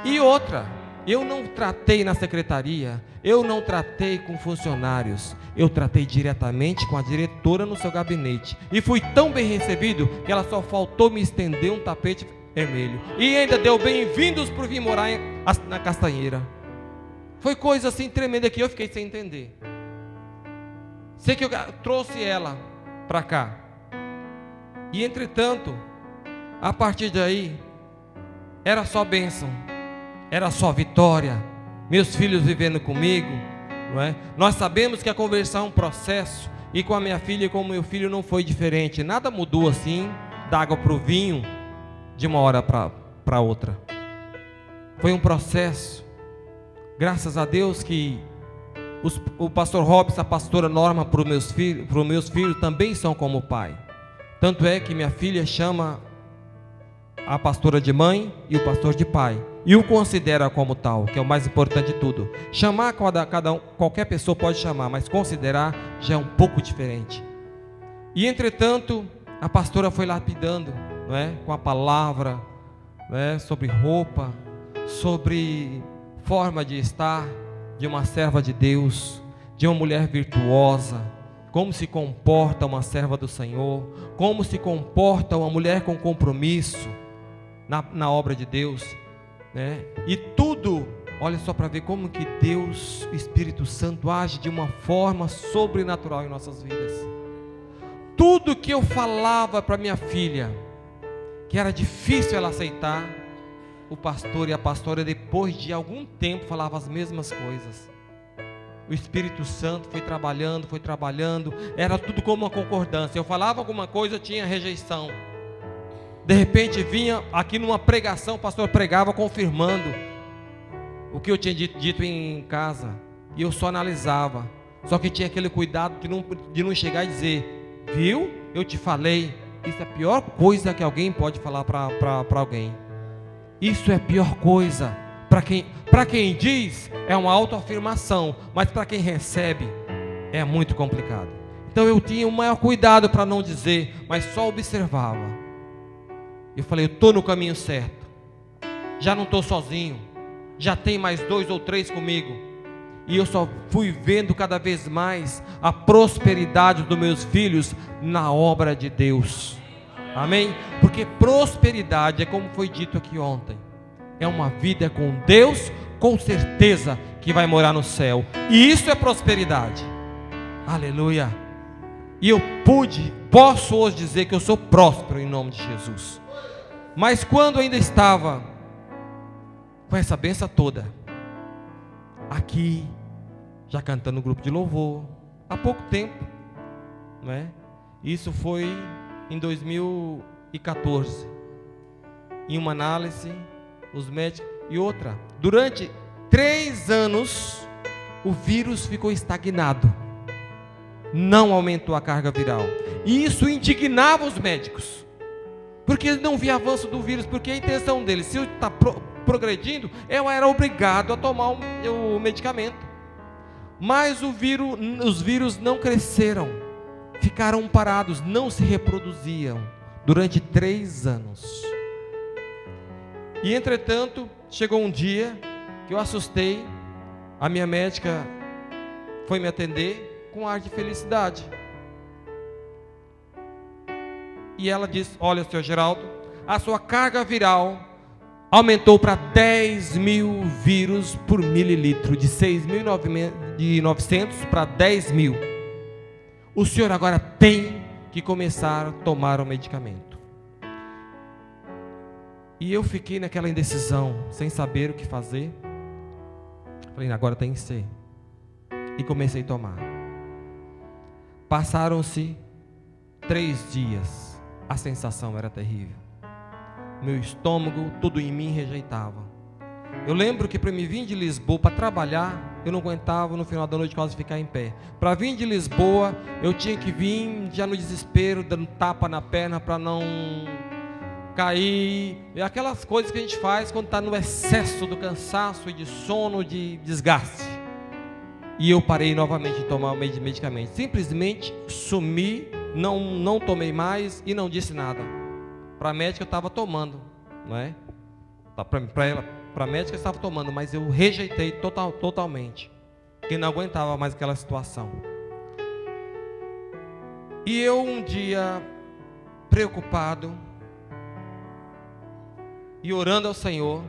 E outra, eu não tratei na secretaria, eu não tratei com funcionários, eu tratei diretamente com a diretora no seu gabinete. E fui tão bem recebido que ela só faltou me estender um tapete vermelho. E ainda deu bem-vindos por vir morar na Castanheira. Foi coisa assim tremenda que eu fiquei sem entender. Sei que eu trouxe ela para cá. E entretanto, a partir daí, era só bênção, era só vitória. Meus filhos vivendo comigo, não é? Nós sabemos que a conversão é um processo. E com a minha filha e com o meu filho não foi diferente. Nada mudou assim, da água para o vinho, de uma hora para outra. Foi um processo. Graças a Deus que o pastor Robson, a pastora Norma, para os meus filhos também são como pai. Tanto é que minha filha chama a pastora de mãe e o pastor de pai, e o considera como tal, que é o mais importante de tudo. Chamar qualquer pessoa pode chamar, mas considerar já é um pouco diferente. E entretanto, a pastora foi lapidando, não é? Com a palavra, não é? Sobre roupa, sobre forma de estar, de uma serva de Deus, de uma mulher virtuosa, como se comporta uma serva do Senhor, como se comporta uma mulher com compromisso na obra de Deus, né? E tudo, olha só para ver como que Deus, o Espírito Santo, age de uma forma sobrenatural em nossas vidas. Tudo que eu falava para minha filha, que era difícil ela aceitar, o pastor e a pastora, depois de algum tempo, falavam as mesmas coisas. O Espírito Santo foi trabalhando, era tudo como uma concordância. Eu falava alguma coisa, tinha rejeição. De repente vinha aqui numa pregação, o pastor pregava confirmando o que eu tinha dito em casa, e eu só analisava. Só que tinha aquele cuidado de não chegar e dizer: viu, eu te falei. Isso é a pior coisa que alguém pode falar para alguém. Isso é a pior coisa. Para quem diz, é uma autoafirmação, mas para quem recebe, é muito complicado. Então eu tinha o maior cuidado para não dizer, mas só observava. Eu falei, eu estou no caminho certo, já não estou sozinho, já tem mais 2 ou 3 comigo. E eu só fui vendo cada vez mais a prosperidade dos meus filhos na obra de Deus. Amém? Porque prosperidade é como foi dito aqui ontem, é uma vida com Deus, com certeza que vai morar no céu. E isso é prosperidade. Aleluia. E eu posso hoje dizer que eu sou próspero em nome de Jesus. Mas quando ainda estava com essa benção toda, aqui, já cantando no grupo de louvor, há pouco tempo, não é? Isso foi em 2014. Em uma análise, os médicos, e outra, durante 3 anos, o vírus ficou estagnado, não aumentou a carga viral, e isso indignava os médicos, porque eles não viam avanço do vírus, porque a intenção deles, se está progredindo, eu era obrigado a tomar o medicamento. Mas os vírus não cresceram, ficaram parados, não se reproduziam durante 3 anos. E entretanto, chegou um dia que eu assustei, a minha médica foi me atender com ar de felicidade. E ela disse, olha, senhor Geraldo, a sua carga viral aumentou para 10.000 vírus por mililitro, de 6.900 para 10.000. O senhor agora tem que começar a tomar o medicamento. E eu fiquei naquela indecisão, sem saber o que fazer. Falei, agora tem que ser. E comecei a tomar. Passaram-se 3 dias. A sensação era terrível. Meu estômago, tudo em mim rejeitava. Eu lembro que para me vir de Lisboa para trabalhar, eu não aguentava no final da noite quase ficar em pé. Para vir de Lisboa, eu tinha que vir já no desespero, dando tapa na perna para não cair. Aquelas coisas que a gente faz quando está no excesso do cansaço e de sono, de desgaste. E eu parei novamente de tomar o medicamento. Simplesmente sumi, não tomei mais e não disse nada. Para a médica eu estava tomando, não é? Para a médica eu estava tomando, mas eu rejeitei totalmente, porque não aguentava mais aquela situação. E eu um dia, preocupado, e orando ao Senhor,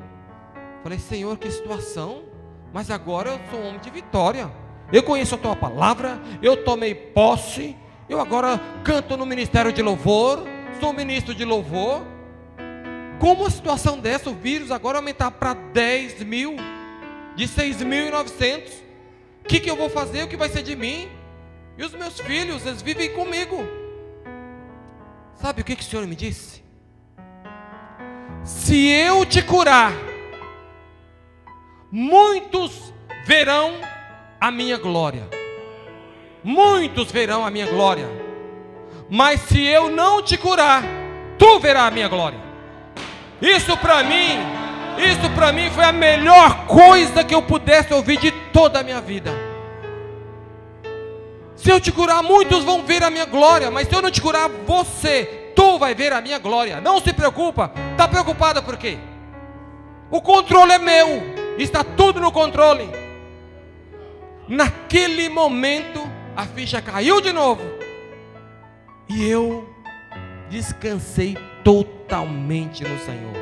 falei, Senhor, que situação, mas agora eu sou um homem de vitória, eu conheço a Tua palavra, eu tomei posse, eu agora canto no ministério de louvor, sou ministro de louvor. Como uma situação dessa, o vírus agora aumentar para 10.000, de 6.900, o que eu vou fazer, o que vai ser de mim? E os meus filhos, eles vivem comigo. Sabe o que o Senhor me disse? Se eu te curar, muitos verão a minha glória. Muitos verão a minha glória. Mas se eu não te curar, tu verás a minha glória. Isso para mim foi a melhor coisa que eu pudesse ouvir de toda a minha vida. Se eu te curar, muitos vão ver a minha glória, mas se eu não te curar, tu vai ver a minha glória. Não se preocupa. Está preocupada por quê? O controle é meu, está tudo no controle. Naquele momento a ficha caiu de novo e eu descansei totalmente no Senhor.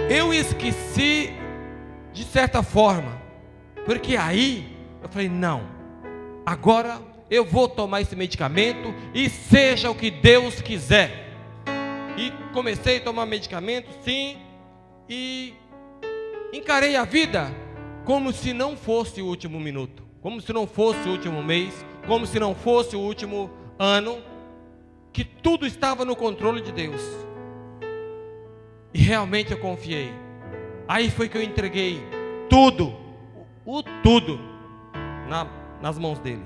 Eu esqueci de certa forma, porque aí eu falei, não, agora eu vou tomar esse medicamento e seja o que Deus quiser. E comecei a tomar medicamento, sim, e encarei a vida como se não fosse o último minuto, como se não fosse o último mês, como se não fosse o último ano, que tudo estava no controle de Deus. E realmente eu confiei. Aí foi que eu entreguei tudo, tudo nas mãos dele.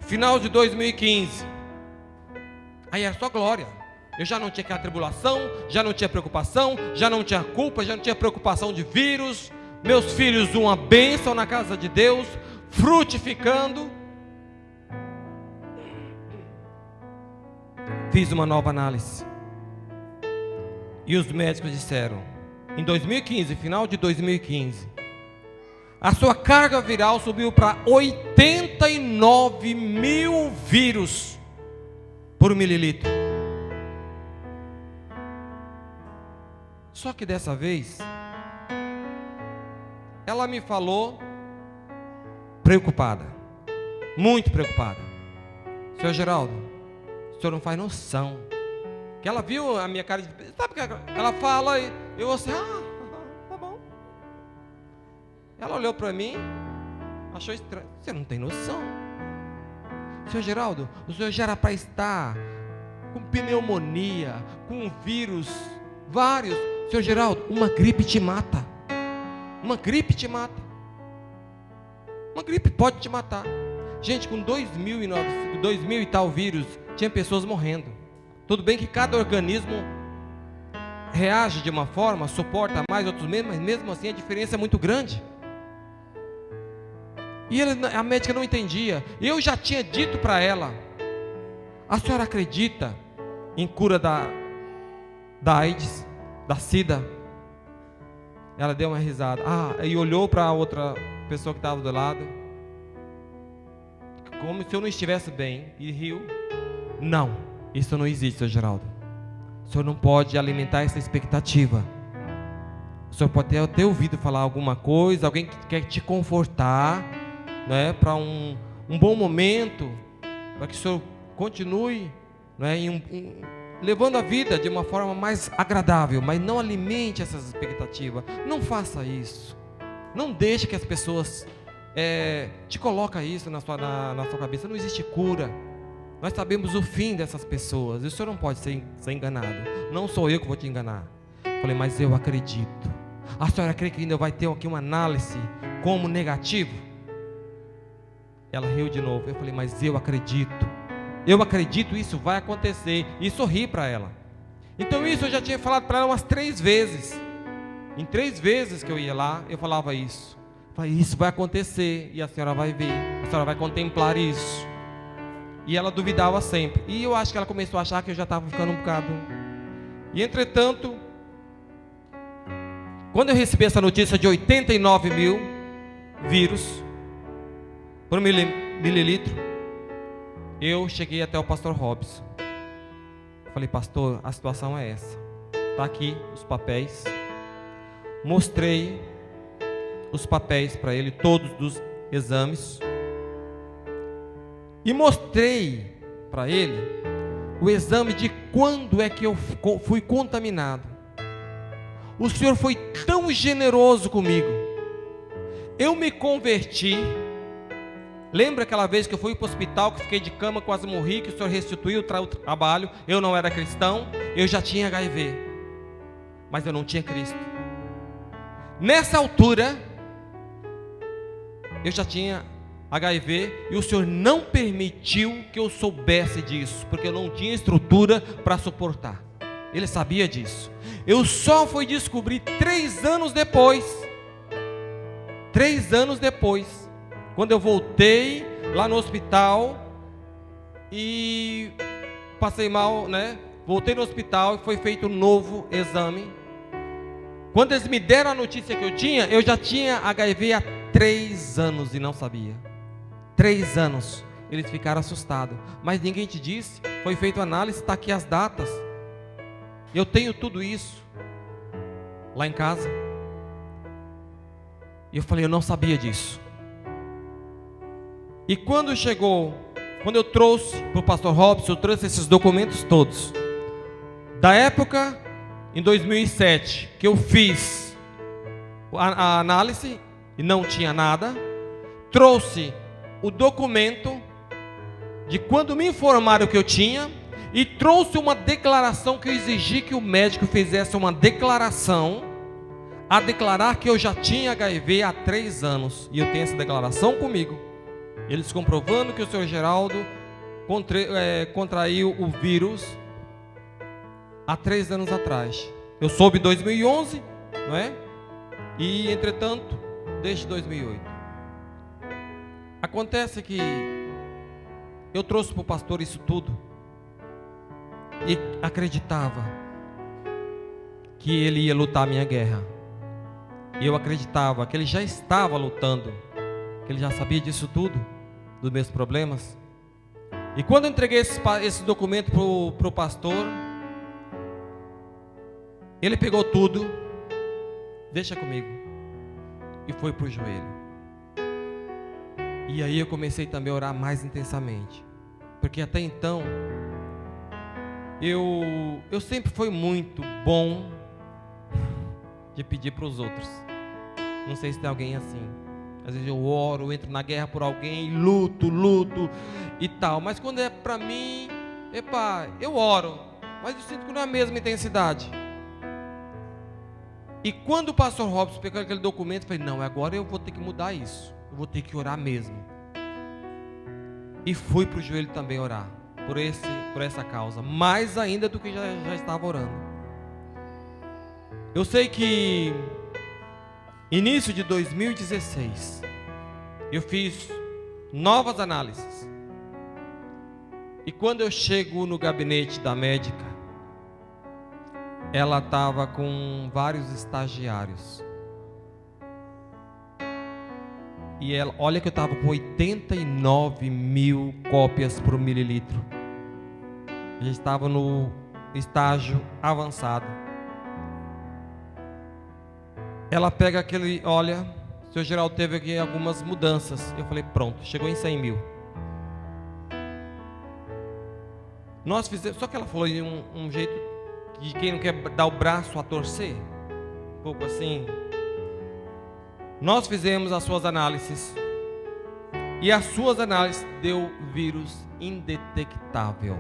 Final de 2015. Aí era só glória. Eu já não tinha aquela tribulação, já não tinha preocupação, já não tinha culpa, já não tinha preocupação de vírus. Meus filhos, uma bênção na casa de Deus, frutificando. Fiz uma nova análise. E os médicos disseram, em 2015, final de 2015, a sua carga viral subiu para 89 mil vírus por mililitro. Só que dessa vez, ela me falou preocupada, muito preocupada. Senhor Geraldo, o senhor não faz noção. Que ela viu a minha cara de... Sabe o que ela fala e eu assim, tá bom. Ela olhou para mim, achou estranho. Você não tem noção. Senhor Geraldo, o senhor já era para estar com pneumonia, com vírus, vários. Senhor Geraldo, uma gripe te mata. Uma gripe te mata. Uma gripe pode te matar. Gente, com 2000 e tal vírus, tinha pessoas morrendo. Tudo bem que cada organismo reage de uma forma, suporta mais, outros menos, mas mesmo assim a diferença é muito grande. E a médica não entendia. Eu já tinha dito para ela, a senhora acredita em cura da AIDS, da SIDA? Ela deu uma risada. E olhou para a outra pessoa que estava do lado, como se eu não estivesse bem, e riu. Não, isso não existe, Sr. Geraldo. O senhor não pode alimentar essa expectativa. O senhor pode ter ouvido falar alguma coisa, alguém que quer te confortar, né, para um bom momento, para que o senhor continue, né, levando a vida de uma forma mais agradável, mas não alimente essas expectativas. Não faça isso. Não deixe que as pessoas te coloquem isso na sua cabeça. Não existe cura. Nós sabemos o fim dessas pessoas. E o senhor não pode ser enganado. Não sou eu que vou te enganar. Falei, mas eu acredito. A senhora crê que ainda vai ter aqui uma análise como negativo? Ela riu de novo. Eu falei, mas eu acredito. Eu acredito, isso vai acontecer. E sorri para ela. Então isso eu já tinha falado para ela umas 3 vezes. Em 3 vezes que eu ia lá, eu falava isso. Eu falei, isso vai acontecer. E a senhora vai ver. A senhora vai contemplar isso. E ela duvidava sempre. E eu acho que ela começou a achar que eu já estava ficando um bocado. E entretanto, quando eu recebi essa notícia de 89 mil vírus por mililitro, eu cheguei até o pastor Robson. Falei, pastor, a situação é essa. Está aqui os papéis. Mostrei os papéis para ele, todos dos exames. E mostrei para ele o exame de quando é que eu fui contaminado. O Senhor foi tão generoso comigo. Eu me converti. Lembra aquela vez que eu fui para o hospital, que fiquei de cama, quase morri, que o Senhor restituiu o trabalho? Eu não era cristão, eu já tinha HIV, mas eu não tinha Cristo. Nessa altura, eu já tinha HIV e o Senhor não permitiu que eu soubesse disso, porque eu não tinha estrutura para suportar. Ele sabia disso. Eu só fui descobrir 3 anos depois. 3 anos depois, quando eu voltei lá no hospital e passei mal, né? Voltei no hospital e foi feito um novo exame. Quando eles me deram a notícia que eu já tinha HIV há 3 anos e não sabia. 3 anos. Eles ficaram assustados. Mas ninguém te disse. Foi feita análise, está aqui as datas. Eu tenho tudo isso lá em casa. E eu falei, eu não sabia disso. E quando eu trouxe para o pastor Robson, eu trouxe esses documentos todos. Da época, em 2007, que eu fiz a análise e não tinha nada. Trouxe o documento de quando me informaram que eu tinha. E trouxe uma declaração que eu exigi que o médico fizesse uma declaração. A declarar que eu já tinha HIV há 3 anos. E eu tenho essa declaração comigo. Eles comprovando que o senhor Geraldo contraiu o vírus há 3 anos atrás. Eu soube em 2011, não é? E, entretanto, desde 2008. Acontece que eu trouxe para o pastor isso tudo e acreditava que ele ia lutar a minha guerra. E eu acreditava que ele já estava lutando, que ele já sabia disso tudo, dos meus problemas. E quando eu entreguei esse documento para o pastor, ele pegou tudo, deixa comigo, e foi para o joelho. E aí eu comecei também a orar mais intensamente, porque até então eu sempre fui muito bom de pedir para os outros. Não sei se tem alguém assim. Às vezes eu oro, entro na guerra por alguém, luto e tal. Mas quando é para mim, eu oro, mas eu sinto que não é a mesma intensidade. E quando o pastor Robson pegou aquele documento, eu falei, não, agora eu vou ter que mudar isso. Eu vou ter que orar mesmo. E fui para o joelho também orar por essa causa, mais ainda do que já estava orando. Eu sei que início de 2016 eu fiz novas análises. E quando eu chego no gabinete da médica, ela estava com vários estagiários. E ela, olha que eu estava com 89 mil cópias por mililitro. Já estava no estágio avançado. Ela pega aquele, olha, o senhor Geraldo teve aqui algumas mudanças. Eu falei, pronto, chegou em 100 mil. Nós fizemos, só que ela falou de um jeito de quem não quer dar o braço a torcer. Um pouco assim. Nós fizemos as suas análises. E as suas análises deu vírus indetectável.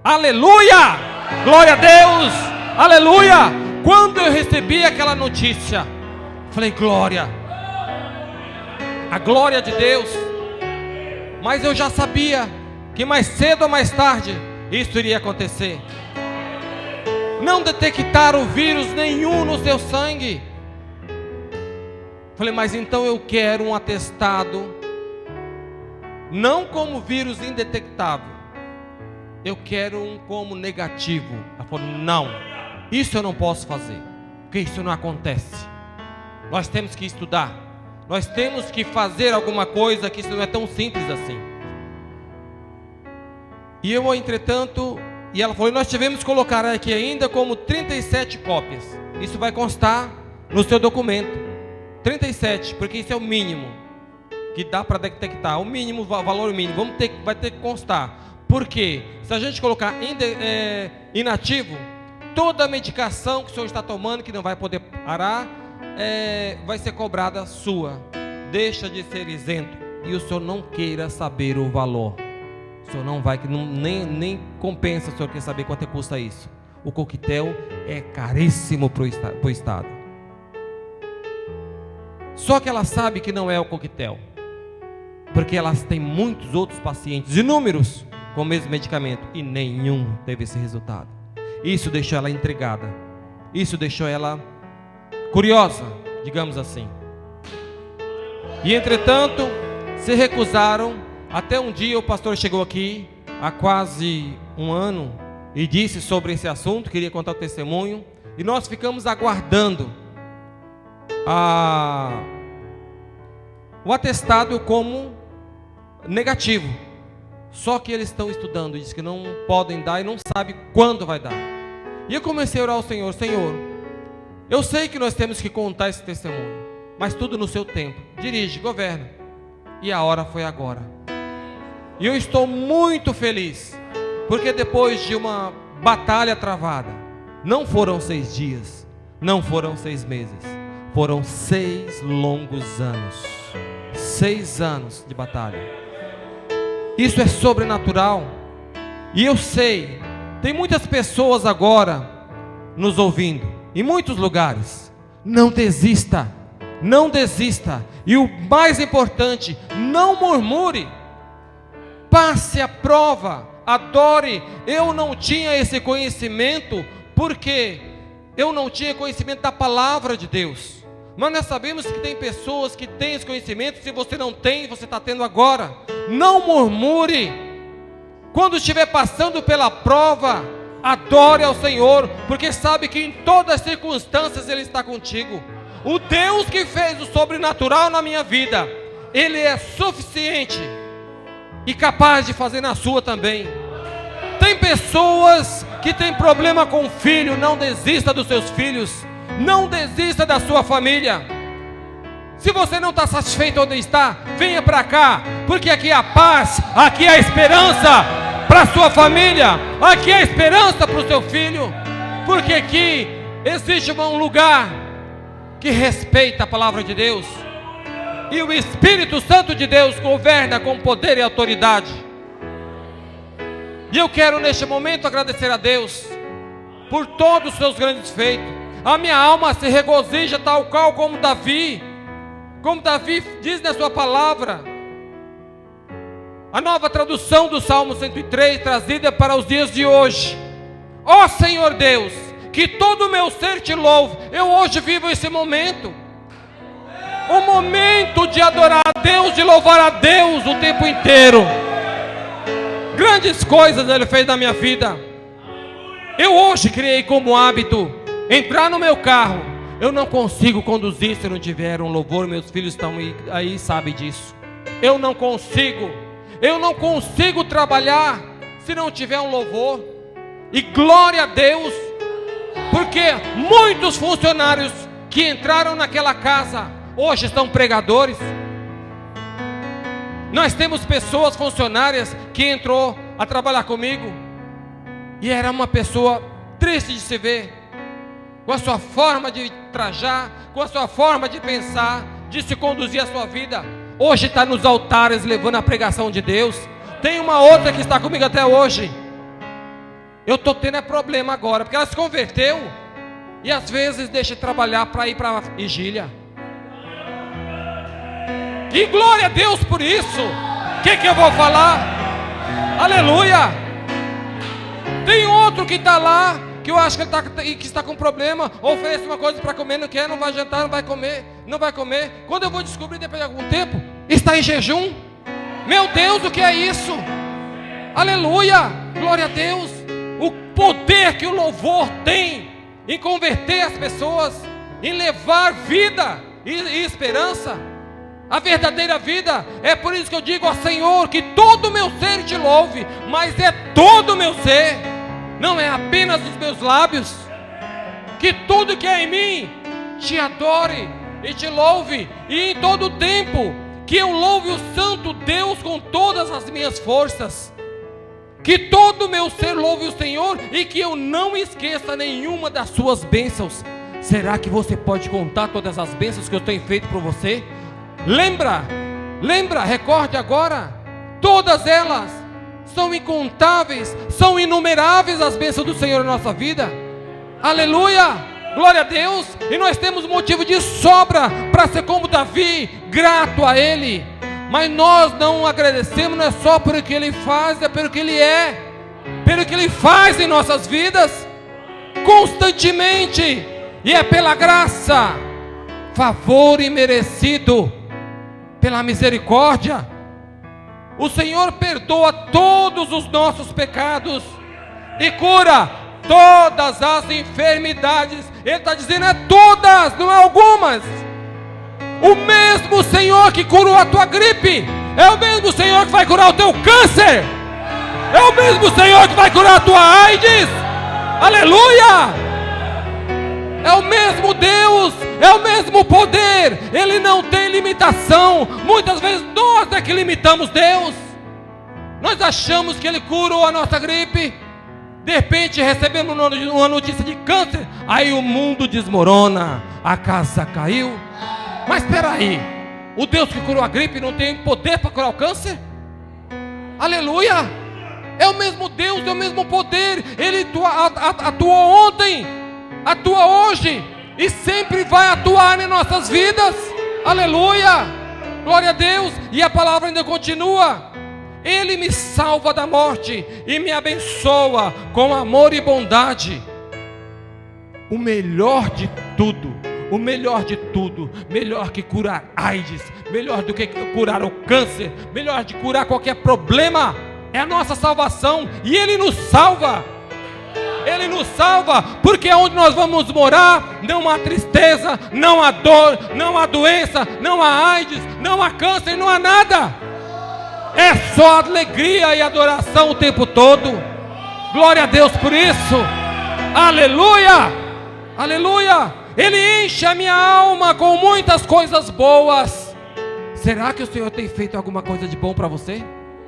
Aleluia! Glória a Deus! Aleluia! Quando eu recebi aquela notícia, falei, glória! A glória de Deus! Mas eu já sabia que mais cedo ou mais tarde isso iria acontecer. Não detectaram vírus nenhum no seu sangue. Falei, mas então eu quero um atestado, não como vírus indetectável, eu quero um como negativo. Ela falou, não, isso eu não posso fazer, porque isso não acontece. Nós temos que estudar, nós temos que fazer alguma coisa, que isso não é tão simples assim. E eu, entretanto, e ela falou, nós tivemos que colocar aqui ainda como 37 cópias. Isso vai constar no seu documento. 37, porque isso é o mínimo que dá para detectar, o mínimo, o valor mínimo. Vai ter que constar. Por quê? Se a gente colocar inativo, toda a medicação que o senhor está tomando, que não vai poder parar, vai ser cobrada sua. Deixa de ser isento. E o senhor não queira saber o valor. O senhor não vai, nem compensa o senhor quer saber quanto custa isso. O coquetel é caríssimo para o Estado. Só que ela sabe que não é o coquetel, porque elas têm muitos outros pacientes, inúmeros, com o mesmo medicamento, e nenhum teve esse resultado. Isso deixou ela intrigada, isso deixou ela curiosa, digamos assim. E entretanto, se recusaram. Até um dia o pastor chegou aqui, há quase um ano, e disse sobre esse assunto, queria contar o testemunho, e nós ficamos aguardando o atestado como negativo. Só que eles estão estudando, diz que não podem dar e não sabe quando vai dar. E eu comecei a orar ao Senhor, Senhor, eu sei que nós temos que contar esse testemunho, mas tudo no seu tempo. Dirige, governa. E a hora foi agora. E eu estou muito feliz, porque depois de uma batalha travada, não foram 6 dias, não foram 6 meses, foram 6 longos anos. 6 anos de batalha. Isso é sobrenatural. E eu sei, tem muitas pessoas agora nos ouvindo, em muitos lugares. Não desista, não desista. E o mais importante, não murmure. Passe a prova, adore. Eu não tinha esse conhecimento porque eu não tinha conhecimento da palavra de Deus. Mas nós sabemos que tem pessoas que têm esse conhecimento. Se você não tem, você está tendo agora. Não murmure. Quando estiver passando pela prova, adore ao Senhor, porque sabe que em todas as circunstâncias Ele está contigo. O Deus que fez o sobrenatural na minha vida, Ele é suficiente e capaz de fazer na sua também. Tem pessoas que têm problema com o filho. Não desista dos seus filhos. Não desista da sua família. Se você não está satisfeito onde está, venha para cá, porque aqui é a paz, aqui é a esperança para a sua família, aqui é a esperança para o seu filho, porque aqui existe um lugar que respeita a palavra de Deus, e o Espírito Santo de Deus governa com poder e autoridade. E eu quero neste momento agradecer a Deus por todos os seus grandes feitos. A minha alma se regozija tal qual como Davi diz na sua palavra. A nova tradução do Salmo 103, trazida para os dias de hoje. Ó Senhor Deus, que todo o meu ser te louve. Eu hoje vivo esse momento. O momento de adorar a Deus, de louvar a Deus o tempo inteiro. Grandes coisas Ele fez na minha vida. Eu hoje criei como hábito entrar no meu carro. Eu não consigo conduzir se não tiver um louvor. Meus filhos estão aí, sabem disso. Eu não consigo trabalhar se não tiver um louvor. E glória a Deus, porque muitos funcionários que entraram naquela casa hoje estão pregadores. Nós temos pessoas funcionárias que entrou a trabalhar comigo e era uma pessoa triste de se ver, com a sua forma de trajar, com a sua forma de pensar, de se conduzir a sua vida. Hoje está nos altares levando a pregação de Deus. Tem uma outra que está comigo até hoje. Eu estou tendo problema agora, porque ela se converteu e às vezes deixa de trabalhar para ir para a vigília. E glória a Deus por isso. O que eu vou falar? Aleluia. Tem outro que está lá, que eu acho que está com problema. Oferece uma coisa para comer, não quer, não vai jantar, não vai comer. Quando eu vou descobrir depois de algum tempo, está em jejum. Meu Deus, o que é isso? Aleluia, glória a Deus. O poder que o louvor tem em converter as pessoas, em levar vida e esperança, a verdadeira vida. É por isso que eu digo ao Senhor, que todo o meu ser te louve, mas é todo o meu ser, não é apenas os meus lábios. Que tudo que é em mim te adore e te louve, e em todo o tempo que eu louve o santo Deus com todas as minhas forças. Que todo o meu ser louve o Senhor e que eu não esqueça nenhuma das suas bênçãos. Será que você pode contar todas as bênçãos que eu tenho feito por você? Lembra, recorde agora. Todas elas são incontáveis, são inumeráveis as bênçãos do Senhor na nossa vida. Aleluia, glória a Deus. E nós temos motivo de sobra para ser como Davi, grato a Ele. Mas nós não agradecemos, não é só pelo que Ele faz, é pelo que Ele é, pelo que Ele faz em nossas vidas, constantemente. E é pela graça, favor imerecido, pela misericórdia. O Senhor perdoa todos os nossos pecados e cura todas as enfermidades. Ele está dizendo é todas, não é algumas. O mesmo Senhor que curou a tua gripe é o mesmo Senhor que vai curar o teu câncer, é o mesmo Senhor que vai curar a tua AIDS. Aleluia! É o mesmo Deus, é o mesmo poder. Ele não tem limitação. Muitas vezes nós é que limitamos Deus. Nós achamos que Ele curou a nossa gripe, de repente recebemos uma notícia de câncer, aí o mundo desmorona, a casa caiu. Mas espera aí, o Deus que curou a gripe não tem poder para curar o câncer? Aleluia! É o mesmo Deus, é o mesmo poder. Ele atuou ontem, atua hoje e sempre vai atuar em nossas vidas. Aleluia, glória a Deus. E a palavra ainda continua: Ele me salva da morte e me abençoa com amor e bondade. o melhor de tudo, o melhor de tudo, melhor que curar AIDS, melhor do que curar o câncer, melhor de curar qualquer problema, é a nossa salvação, e Ele nos salva. Ele nos salva, porque onde nós vamos morar, não há tristeza, não há dor, não há doença, não há AIDS, não há câncer, não há nada. É só alegria e adoração o tempo todo. Glória a Deus por isso. Aleluia, aleluia. Ele enche a minha alma com muitas coisas boas. Será que o Senhor tem feito alguma coisa de bom para você?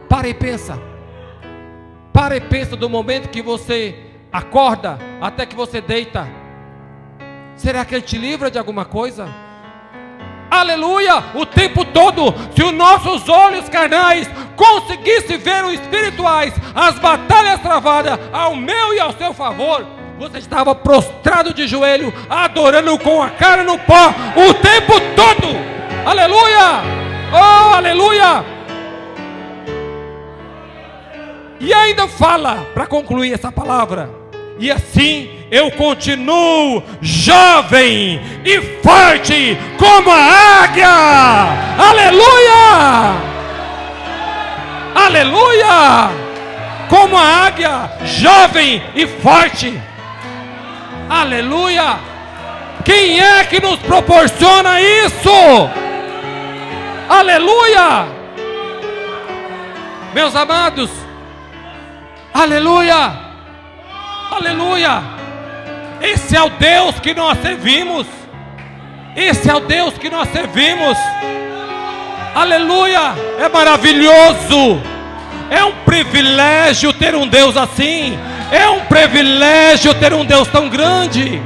Para e pensa. Para e pensa do momento que você acorda até que você deita. Será que Ele te livra de alguma coisa? Aleluia, o tempo todo. Se os nossos olhos carnais conseguissem ver os espirituais, as batalhas travadas ao meu e ao seu favor, você estava prostrado de joelho, adorando com a cara no pó o tempo todo. Aleluia, oh aleluia. E ainda fala, para concluir essa palavra: e assim eu continuo jovem e forte como a águia. Aleluia! Aleluia! Como a águia, jovem e forte. Aleluia! Quem é que nos proporciona isso? Aleluia! Meus amados, aleluia! Aleluia! Esse é o Deus que nós servimos. Esse é o Deus que nós servimos. Aleluia! É maravilhoso. É um privilégio ter um Deus assim. É um privilégio ter um Deus tão grande.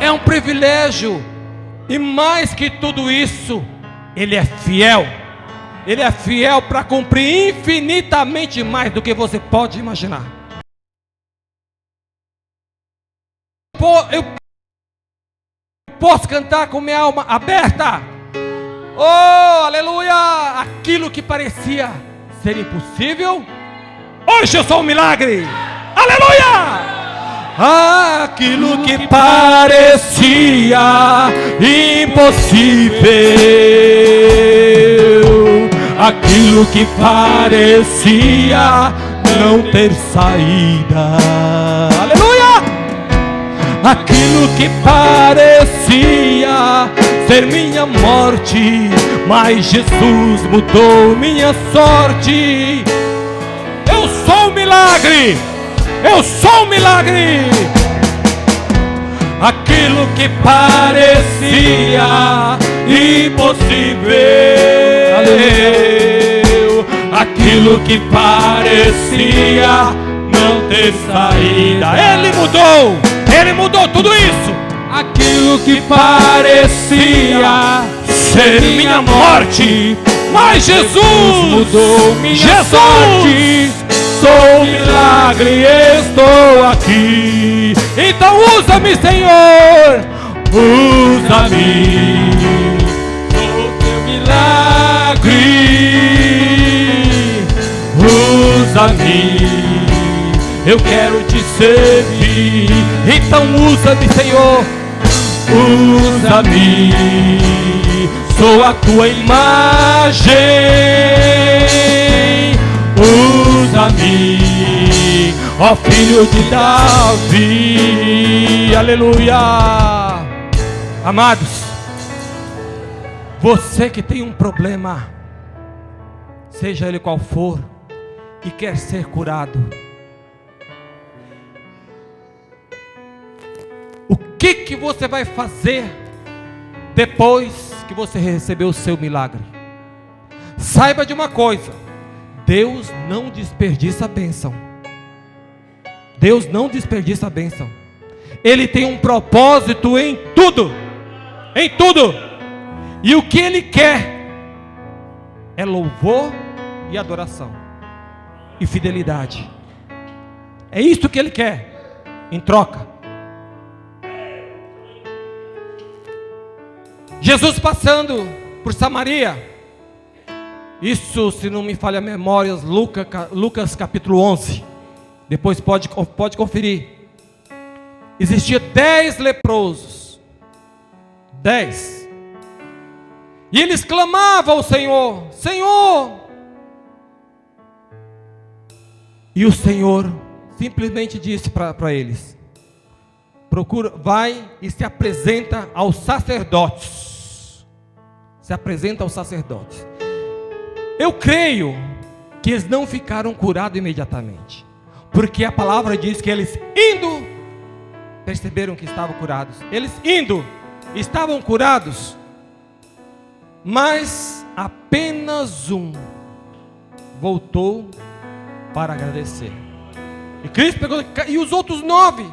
É um privilégio. E mais que tudo isso, Ele é fiel. Ele é fiel para cumprir infinitamente mais do que você pode imaginar. Eu posso cantar com minha alma aberta. Oh, aleluia! Aquilo que parecia ser impossível, hoje eu sou um milagre. Aleluia! Aquilo que parecia impossível, aquilo que parecia não ter saída. Aleluia! Aquilo que parecia ser minha morte, mas Jesus mudou minha sorte. Eu sou um milagre. Eu sou um milagre. Aquilo que parecia impossível, aquilo que parecia não ter saída, Ele mudou tudo isso. Aquilo que parecia ser minha morte, mas Jesus mudou minha sorte. Sou um milagre, estou aqui. Então usa-me, Senhor, usa-me. Sou teu milagre, usa-me. Eu quero te servir. Então usa-me, Senhor, usa-me. Sou a tua imagem, usa-me, ó filho de Davi. Aleluia. Amados, você que tem um problema, seja ele qual for, e quer ser curado, o que você vai fazer depois que você recebeu o seu milagre? Saiba de uma coisa: Deus não desperdiça a bênção. Deus não desperdiça a bênção. Ele tem um propósito em tudo. Em tudo. E o que Ele quer é louvor e adoração e fidelidade. É isso que Ele quer em troca. Jesus passando por Samaria, isso, se não me falha a memória, Lucas capítulo 11, depois pode conferir. existia 10 leprosos. 10. E eles clamavam ao Senhor: Senhor. E o Senhor simplesmente disse para eles: procura, vai e se apresenta aos sacerdotes. Se apresenta aos sacerdotes. Eu creio que eles não ficaram curados imediatamente, porque a palavra diz que eles indo, perceberam que estavam curados. Eles indo, estavam curados, mas apenas um voltou para agradecer. E Cristo pegou, e os outros 9?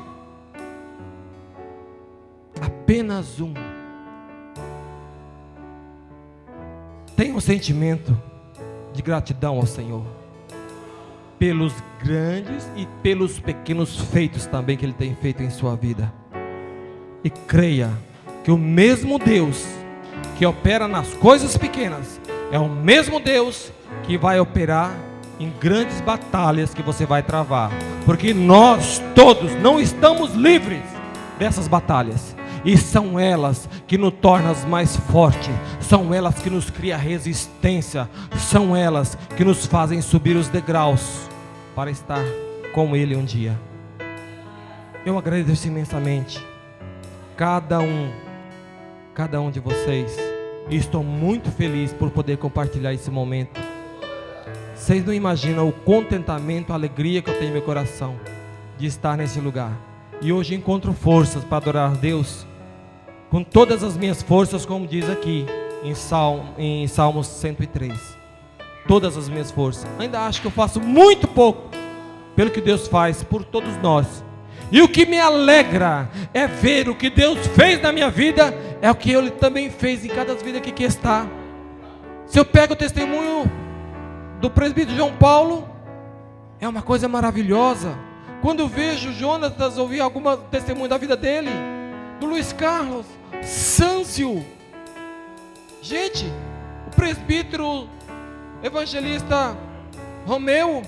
Apenas um. Tem um sentimento de gratidão ao Senhor, pelos grandes e pelos pequenos feitos também que Ele tem feito em sua vida. E creia que o mesmo Deus que opera nas coisas pequenas é o mesmo Deus que vai operar em grandes batalhas que você vai travar, porque nós todos não estamos livres dessas batalhas, e são elas que nos tornam mais fortes, são elas que nos criam resistência, são elas que nos fazem subir os degraus para estar com Ele um dia. Eu agradeço imensamente cada um de vocês, e estou muito feliz por poder compartilhar esse momento. Vocês não imaginam o contentamento, a alegria que eu tenho em meu coração de estar nesse lugar. E hoje encontro forças para adorar a Deus com todas as minhas forças, como diz aqui em Salmos 103. Todas as minhas forças. Ainda acho que eu faço muito pouco pelo que Deus faz por todos nós. E o que me alegra é ver o que Deus fez na minha vida, é o que Ele também fez em cada vida que está. Se eu pego o testemunho do presbítero João Paulo, é uma coisa maravilhosa. Quando eu vejo Jonatas, ouvir alguma testemunho da vida dele, do Luiz Carlos, Sâncio, gente, o presbítero evangelista Romeu,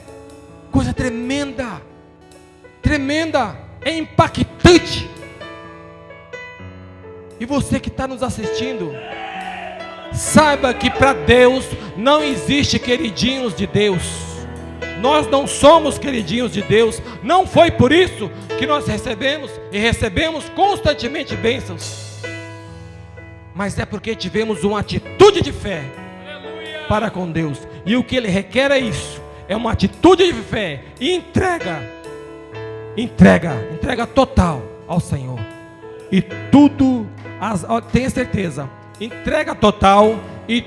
coisa tremenda, tremenda, é impactante. E você que está nos assistindo, saiba que para Deus não existe queridinhos de Deus. Nós não somos queridinhos de Deus. Não foi por isso que nós recebemos e recebemos constantemente bênçãos, mas é porque tivemos uma atitude de fé para com Deus. E o que Ele requer é isso, é uma atitude de fé e entrega total ao Senhor. E tudo, tenha certeza, entrega total, e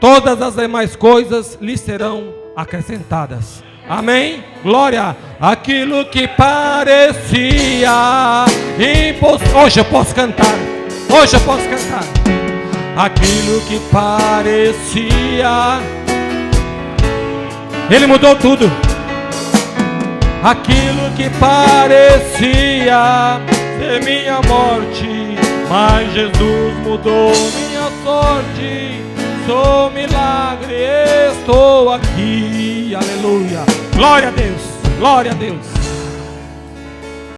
todas as demais coisas lhe serão acrescentadas. Amém? Glória. Aquilo que parecia impossível. Hoje eu posso cantar. Aquilo que parecia, Ele mudou tudo. Aquilo que parecia ser minha morte, mas Jesus mudou minha sorte. Sou milagre, estou aqui. Aleluia. Glória a Deus. Glória a Deus.